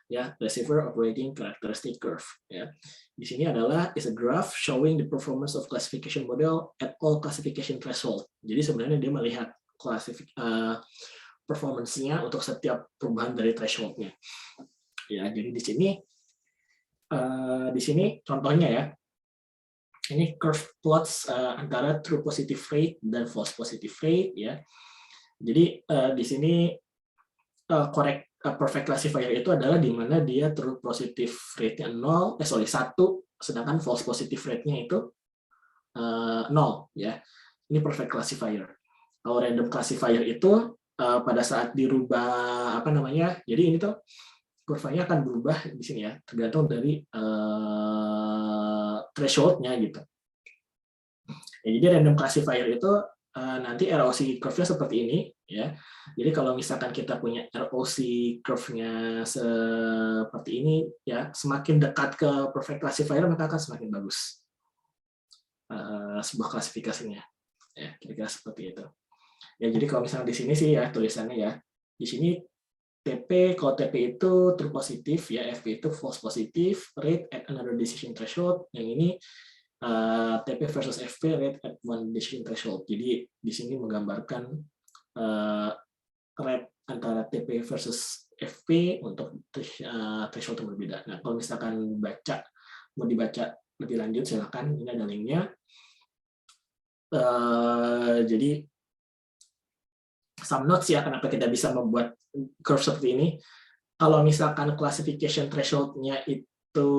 Ya, receiver operating characteristic curve. Ya, di sini adalah is a graph showing the performance of classification model at all classification threshold. Jadi sebenarnya dia melihat performance-nya untuk setiap perubahan dari threshold-nya. Ya, jadi di sini contohnya ya, ini curve plots antara true positive rate dan false positive rate ya. Jadi di sini perfect classifier itu adalah di mana dia true positive rate-nya 1, sedangkan false positive rate-nya itu 0 ya. Ini perfect classifier. Kalau random classifier itu pada saat dirubah jadi ini tuh kurvanya akan berubah di sini ya, tergantung dari threshold-nya gitu. Ya, jadi random classifier itu nanti ROC curve-nya seperti ini ya. Jadi kalau misalkan kita punya ROC curve-nya seperti ini ya, semakin dekat ke perfect classifier maka akan semakin bagus sebuah klasifikasinya. Ya, kira-kira seperti itu. Ya, jadi kalau misalnya di sini sih ya tulisannya ya. Di sini TP, kalau TP itu true positif ya, FP itu false positif, rate at another decision threshold. Yang ini TP versus FP, rate at one decision threshold. Jadi di sini menggambarkan rate antara TP versus FP untuk threshold yang berbeda. Nah, kalau misalkan mau dibaca lebih lanjut silakan, ini ada linknya. Jadi some notes ya, kenapa kita bisa membuat curve seperti ini. Kalau misalkan classification threshold-nya itu,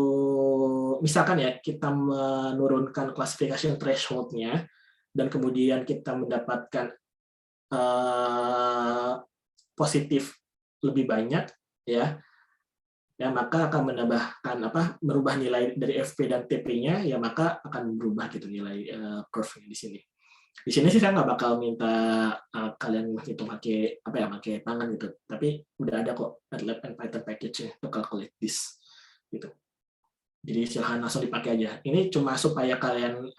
misalkan ya, kita menurunkan classification threshold-nya, dan kemudian kita mendapatkan positif lebih banyak, ya maka akan menambahkan merubah nilai dari FP dan TP-nya, ya maka akan berubah gitu nilai curve-nya di sini. Di sini sih saya nggak bakal minta kalian hitung pakai tangan gitu, tapi udah ada kok MATLAB and Python package-nya to calculate this gitu. Jadi silahkan langsung dipakai aja. Ini cuma supaya kalian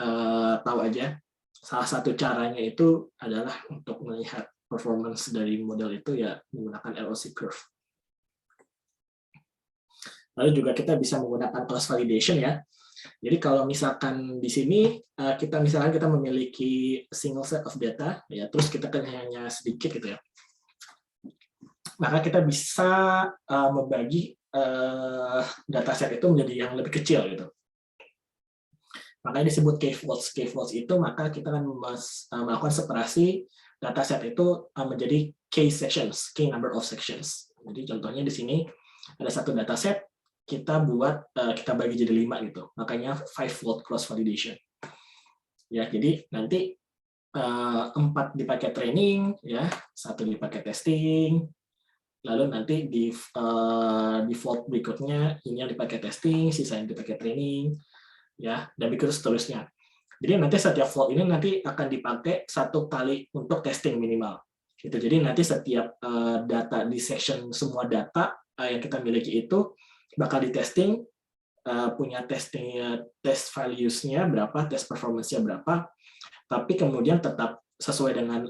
tahu aja. Salah satu caranya itu adalah untuk melihat performance dari model itu ya menggunakan LOC curve. Lalu juga kita bisa menggunakan cross validation ya. Jadi kalau misalkan di sini kita memiliki single set of data ya, terus kita kan hanya sedikit gitu ya. Maka kita bisa membagi dataset itu menjadi yang lebih kecil gitu. Makanya disebut k-folds. K-folds itu maka kita akan melakukan separasi dataset itu menjadi k sections, k number of sections. Jadi contohnya di sini ada satu dataset, kita bagi jadi 5 gitu. Makanya 5-fold cross validation. Ya, jadi nanti 4 dipakai training, ya, 1 dipakai testing, lalu nanti di fold berikutnya ini yang dipakai testing, sisa yang dipakai training, ya, dan begitu seterusnya. Jadi nanti setiap fold ini nanti akan dipakai 1 kali untuk testing minimal. Gitu. Jadi nanti setiap data di section semua data yang kita miliki itu bakal di testing, punya testingnya, test values-nya berapa, test performance-nya berapa, tapi kemudian tetap sesuai dengan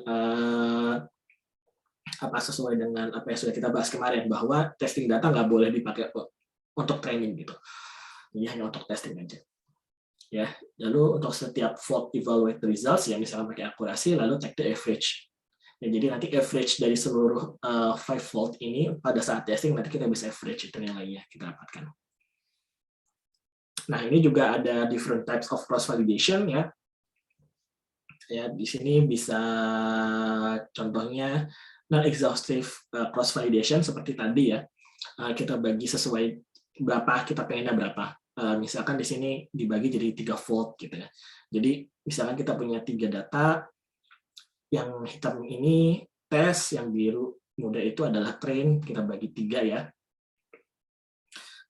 apa yang sudah kita bahas kemarin, bahwa testing data nggak boleh dipakai untuk training gitu. Jadi hanya untuk testing aja. Ya, lalu untuk setiap fold evaluate results ya misalnya pakai akurasi, lalu check the average. Ya, jadi nanti average dari seluruh 5-fold ini pada saat testing nanti kita bisa average itu nilainya kita dapatkan. Nah, ini juga ada different types of cross validation ya. Ya, di sini bisa contohnya non-exhaustive cross validation seperti tadi ya. Kita bagi sesuai berapa kita pengennya berapa. Misalkan di sini dibagi jadi 3-fold gitu ya. Jadi misalkan kita punya 3 data, yang hitam ini tes, yang biru muda itu adalah train, kita bagi 3 ya.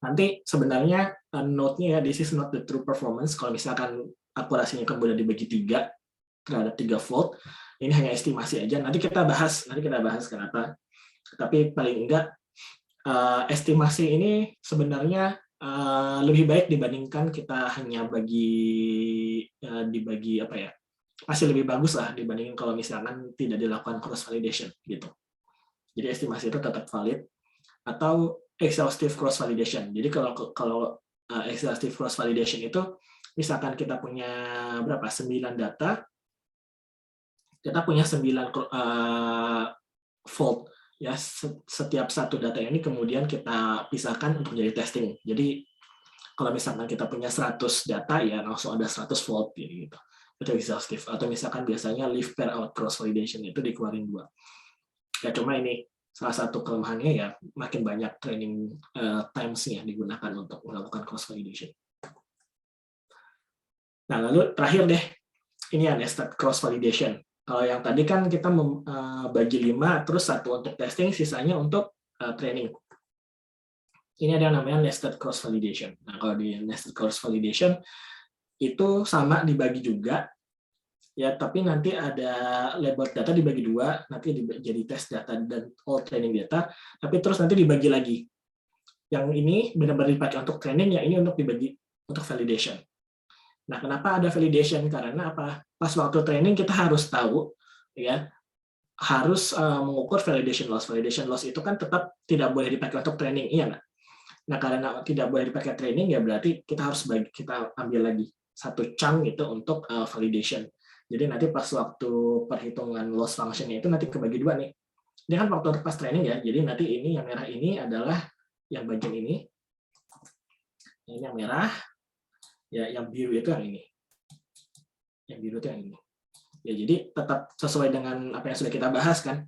Nanti sebenarnya note-nya ya, this is not the true performance. Kalau misalkan akurasinya kemudian dibagi 3 terhadap 3-fold, ini hanya estimasi aja. Nanti kita bahas kenapa. Tapi paling enggak estimasi ini sebenarnya lebih baik dibandingkan kita hanya dibagi apa ya? Masih lebih bagus lah dibandingin kalau misalkan tidak dilakukan cross validation gitu. Jadi estimasi itu tetap valid, atau exhaustive cross validation. Jadi kalau exhaustive cross validation itu misalkan kita punya berapa? 9 data, kita punya 9 fold ya, setiap satu data ini kemudian kita pisahkan untuk jadi testing. Jadi kalau misalkan kita punya 100 data ya langsung ada 100 fold gitu. Itu exhaustive. Atau misalkan biasanya leave pair out cross validation itu dikeluarin 2. Ya cuma ini salah satu kelemahannya ya makin banyak training times-nya digunakan untuk melakukan cross validation. Nah lalu terakhir deh, ini ya nested cross validation. Kalau yang tadi kan kita bagi 5, terus 1 untuk testing, sisanya untuk training. Ini ada yang namanya nested cross validation. Nah kalau di nested cross validation itu sama dibagi juga ya, tapi nanti ada labeled data dibagi 2, nanti jadi test data dan all training data, tapi terus nanti dibagi lagi. Yang ini benar-benar dipakai untuk training, yang ini untuk dibagi untuk validation. Nah, kenapa ada validation? Karena apa? Pas waktu training kita harus tahu ya, harus mengukur validation loss. Validation loss itu kan tetap tidak boleh dipakai untuk training, iya nggak? Nah, karena tidak boleh dipakai training ya berarti kita harus kita ambil lagi satu chunk itu untuk validation. Jadi nanti pas waktu perhitungan loss function-nya itu nanti kebagi 2 nih. Ini kan waktu pas training ya, jadi nanti ini yang merah ini adalah yang bagian ini. Ini yang merah, ya yang biru itu yang ini. Yang biru itu yang ini. Ya jadi tetap sesuai dengan apa yang sudah kita bahas kan.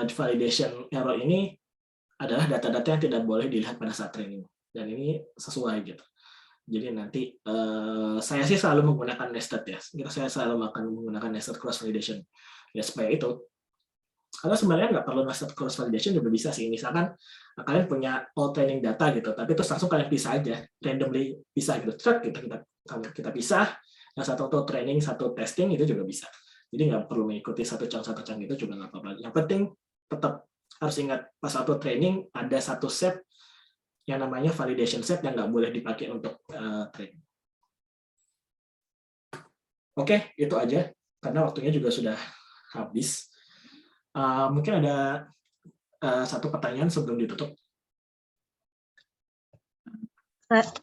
Validation error ini adalah data-data yang tidak boleh dilihat pada saat training. Dan ini sesuai gitu. Jadi nanti saya sih selalu menggunakan nested ya. Saya selalu akan menggunakan nested cross validation ya supaya itu. Karena sebenarnya nggak perlu nested cross validation juga bisa sih. Misalkan kalian punya all training data gitu, tapi terus langsung kalian pisah aja, randomly pisah gitu. Kita pisah, yang satu untuk training, satu testing itu juga bisa. Jadi nggak perlu mengikuti satu chunk itu juga nggak apa-apa. Yang penting tetap harus ingat pas satu training ada satu set yang namanya validation set yang nggak boleh dipakai untuk training. Oke, itu aja karena waktunya juga sudah habis. Mungkin ada satu pertanyaan sebelum ditutup.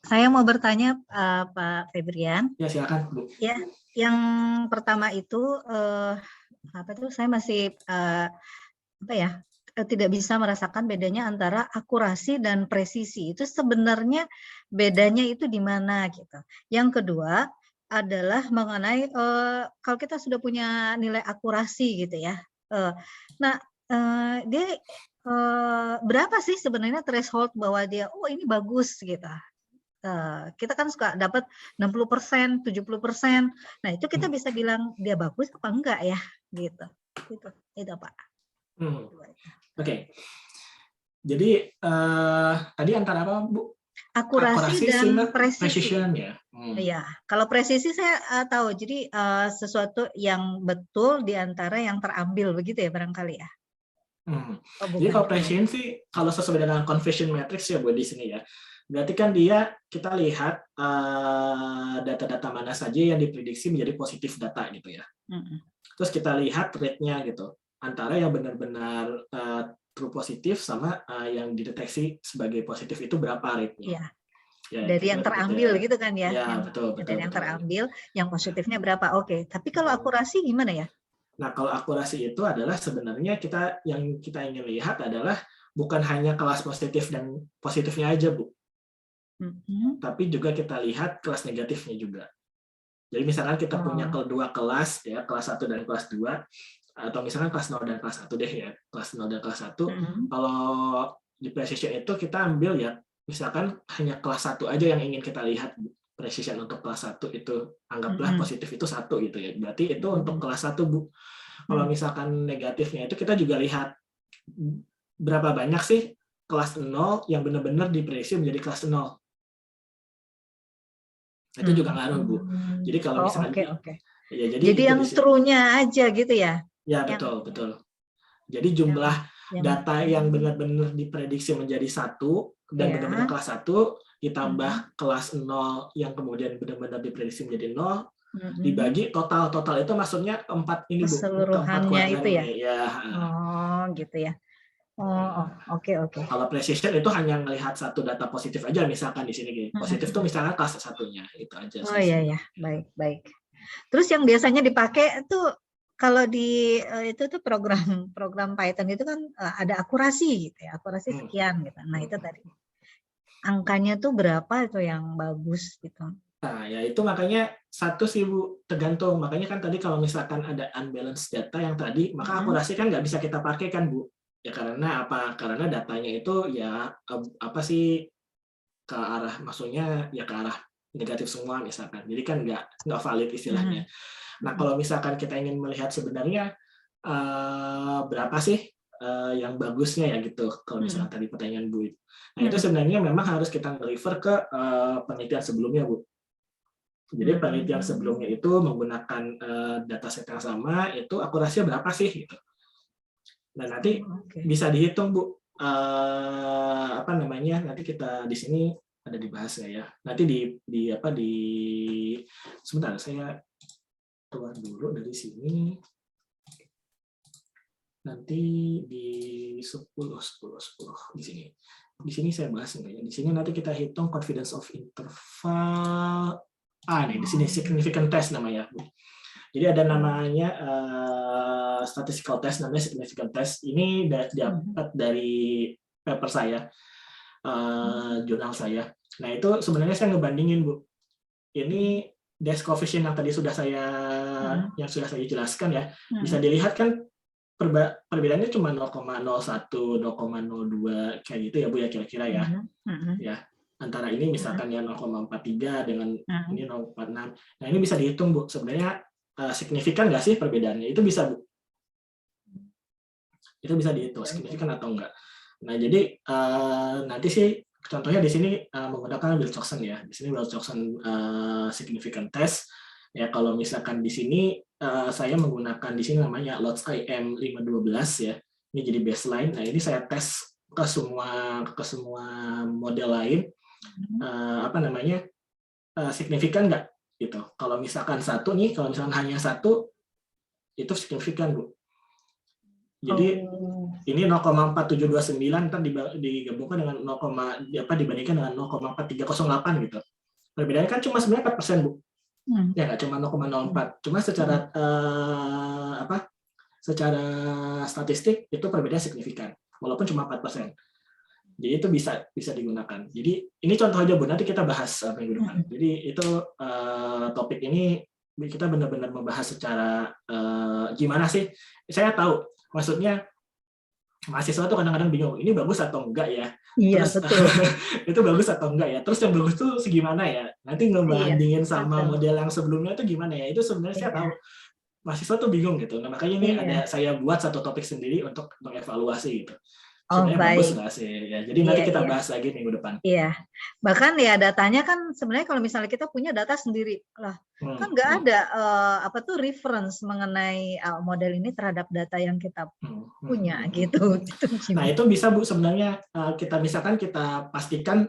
Saya mau bertanya, Pak Febrian. Ya, silakan, Bu. Ya, yang pertama itu saya masih tidak bisa merasakan bedanya antara akurasi dan presisi. Itu sebenarnya bedanya itu di mana gitu. Yang kedua adalah mengenai kalau kita sudah punya nilai akurasi gitu ya. Dia berapa sih sebenarnya threshold bahwa dia ini bagus gitu. Kita kan suka dapat 60%, 70%. Nah, itu kita bisa bilang dia bagus apa enggak ya, gitu. Itu Pak. Oke. Jadi tadi antara apa, Bu? Akurasi dan presisi. Ya. Iya, kalau presisi saya tahu. Jadi sesuatu yang betul di antara yang terambil begitu ya barangkali ya. Jadi kalau presisi kalau sesuai dengan confession matrix ya Bu di sini ya. Berarti kan kita lihat data-data mana saja yang diprediksi menjadi positif data gitu ya. Terus kita lihat rate-nya gitu. Antara yang benar-benar true positif sama yang dideteksi sebagai positif itu berapa rate-nya. Ya, dari yang terambil gitu kan ya. Ya, betul. Dari yang terambil, yang positifnya berapa. Oke, tapi kalau akurasi gimana ya? Nah, kalau akurasi itu adalah sebenarnya yang kita ingin lihat adalah bukan hanya kelas positif dan positifnya aja, Bu. Tapi juga kita lihat kelas negatifnya juga. Jadi misalkan kita punya dua kelas ya, kelas 1 dan kelas 2, atau misalkan kelas 0 dan kelas 1 deh ya, kelas 0 dan kelas 1. Kalau di precision itu kita ambil ya, misalkan hanya kelas 1 aja yang ingin kita lihat. Precision untuk kelas 1 itu anggaplah positif itu 1 gitu ya. Berarti itu untuk kelas 1, Bu. Kalau misalkan negatifnya itu kita juga lihat berapa banyak sih kelas 0 yang benar-benar diprediksi menjadi kelas 0. Itu juga ngaruh, Bu. Jadi kalau misalkan ya, jadi yang true-nya aja gitu ya. Ya, betul. Jadi jumlah data yang benar-benar diprediksi menjadi 1 dan benar-benar kelas 1 ditambah kelas 0 yang kemudian benar-benar diprediksi menjadi 0 dibagi total itu maksudnya 4 ini, Bu. Keseluruhannya itu ya. Ya. Gitu ya. Oke. Kalau precision itu hanya melihat satu data positif aja, misalkan di sini positif tuh misalnya kelas 1-nya, itu aja. Iya, baik. Terus yang biasanya dipakai itu kalau di itu tuh program Python itu kan ada akurasi gitu ya, akurasi sekian gitu. Nah, itu tadi. Angkanya tuh berapa itu yang bagus gitu. Nah, ya itu makanya satu sih, Bu, tergantung. Makanya kan tadi kalau misalkan ada unbalanced data yang tadi, maka akurasi kan nggak bisa kita pakai kan, Bu. Ya karena apa? Karena datanya itu ya ke arah, maksudnya ya ke arah negatif semua misalkan. Jadi kan nggak valid istilahnya. Nah, kalau misalkan kita ingin melihat sebenarnya berapa sih yang bagusnya ya gitu. Kalau misalkan tadi pertanyaan Bu. Nah, itu sebenarnya memang harus kita refer ke penelitian sebelumnya, Bu. Jadi penelitian sebelumnya itu menggunakan dataset yang sama, itu akurasinya berapa sih gitu. Dan nanti bisa dihitung, Bu, nanti kita di sini ada dibahasnya ya. Nanti sebentar saya keluar dulu dari sini. Nanti di 10 di sini. Di sini saya bahas enggak ya. Di sini nanti kita hitung confidence of interval. Nih di sini significant test namanya, Bu. Jadi ada namanya statistical test, namanya significant test. Ini dapat dari paper saya, jurnal saya. Nah, itu sebenarnya saya ngebandingin, Bu. Ini desk coefficient yang tadi sudah saya jelaskan ya. Bisa dilihat kan perbedaannya cuma 0,01, 0,02 kayak gitu ya, Bu ya, kira-kira ya. Ya. Antara ini misalkan ya 0,43 dengan ini 0,46. Nah, ini bisa dihitung, Bu. Sebenarnya signifikan nggak sih perbedaannya? Itu bisa, Bu. Itu bisa dihitung signifikan atau enggak. Nah, jadi nanti sih contohnya di sini menggunakan Wilcoxon ya. Di sini Wilcoxon significant test. Ya, kalau misalkan di sini saya menggunakan di sini namanya LOTS IM 512 ya. Ini jadi baseline. Nah, ini saya tes ke semua model lain signifikan nggak gitu. Kalau misalkan satu nih, kalau misalkan hanya satu itu signifikan, Bu. Jadi ini 0,4729 ntar digabungkan dengan dibandingkan dengan 0,4308 gitu. Perbedaannya kan cuma sebenarnya 4%, Bu. Ya nggak cuma 0,04. Cuma secara secara statistik itu perbedaan signifikan, walaupun cuma 4%. Jadi itu bisa digunakan. Jadi ini contoh aja, Bu, nanti kita bahas minggu depan. Jadi itu topik ini kita benar-benar membahas secara gimana sih. Saya tahu maksudnya mahasiswa tuh kadang-kadang bingung, ini bagus atau enggak ya? Iya, Terus betul. itu bagus atau enggak ya? Terus yang bagus tuh segimana ya? Nanti ngebandingin sama model yang sebelumnya tuh gimana ya? Itu sebenarnya saya tahu mahasiswa tuh bingung gitu. Nah, makanya ini saya buat satu topik sendiri untuk mengevaluasi gitu. Sebenarnya bagus nggak sih? Ya, jadi nanti kita bahas lagi minggu depan. Iya, bahkan ya datanya kan sebenarnya kalau misalnya kita punya data sendiri lah, kan nggak ada reference mengenai model ini terhadap data yang kita punya gitu. Nah itu bisa, Bu, sebenarnya kita misalkan kita pastikan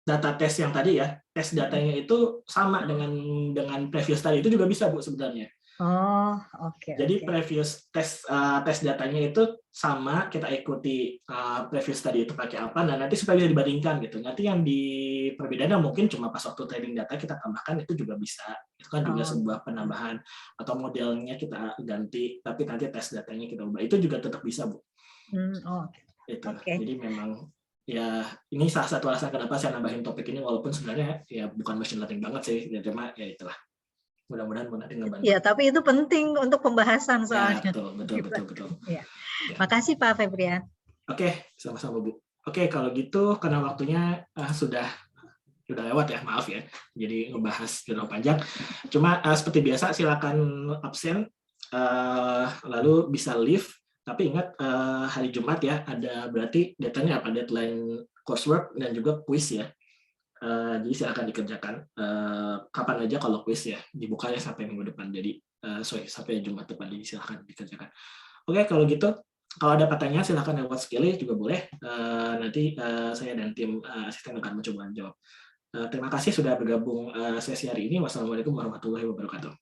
data tes yang tadi ya, tes datanya itu sama dengan previous tadi, itu juga bisa, Bu, sebenarnya. Oh, oke. Jadi previous tes datanya itu sama, kita ikuti previous tadi itu pakai apa, dan nanti supaya bisa dibandingkan gitu. Nanti yang di perbedaannya mungkin cuma pas waktu trading data kita tambahkan, itu juga bisa. Itu kan juga sebuah penambahan, atau modelnya kita ganti, tapi nanti tes datanya kita ubah. Itu juga tetap bisa, Bu. Itu. Jadi memang ya ini salah satu alasan kenapa saya nambahin topik ini, walaupun sebenarnya ya bukan machine learning banget sih, ya cuma ya itulah. Mudah-mudahan nanti ngebantu. Ya, tapi itu penting untuk pembahasan soalnya. Ya, betul. Ya. Makasih Pak Febrian. Oke, sama-sama, Bu. Oke, kalau gitu karena waktunya sudah lewat ya, maaf ya. Jadi ngebahas terlalu panjang. Cuma seperti biasa silakan absen, lalu bisa leave. Tapi ingat hari Jumat ya, ada berarti datanya apa? Deadline coursework dan juga quiz ya. Jadi silakan dikerjakan kapan aja kalau quiz ya, dibukanya sampai minggu depan, jadi sampai Jumat depan, jadi silakan dikerjakan. Oke, kalau gitu kalau ada pertanyaan silakan lewat Skillly juga boleh, nanti saya dan tim asisten akan mencoba menjawab. Terima kasih sudah bergabung sesi hari ini. Wassalamualaikum warahmatullahi wabarakatuh.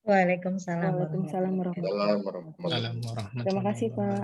Waalaikumsalam. Waalaikumsalam warahmatullahi wabarakatuh. Terima kasih, Pak.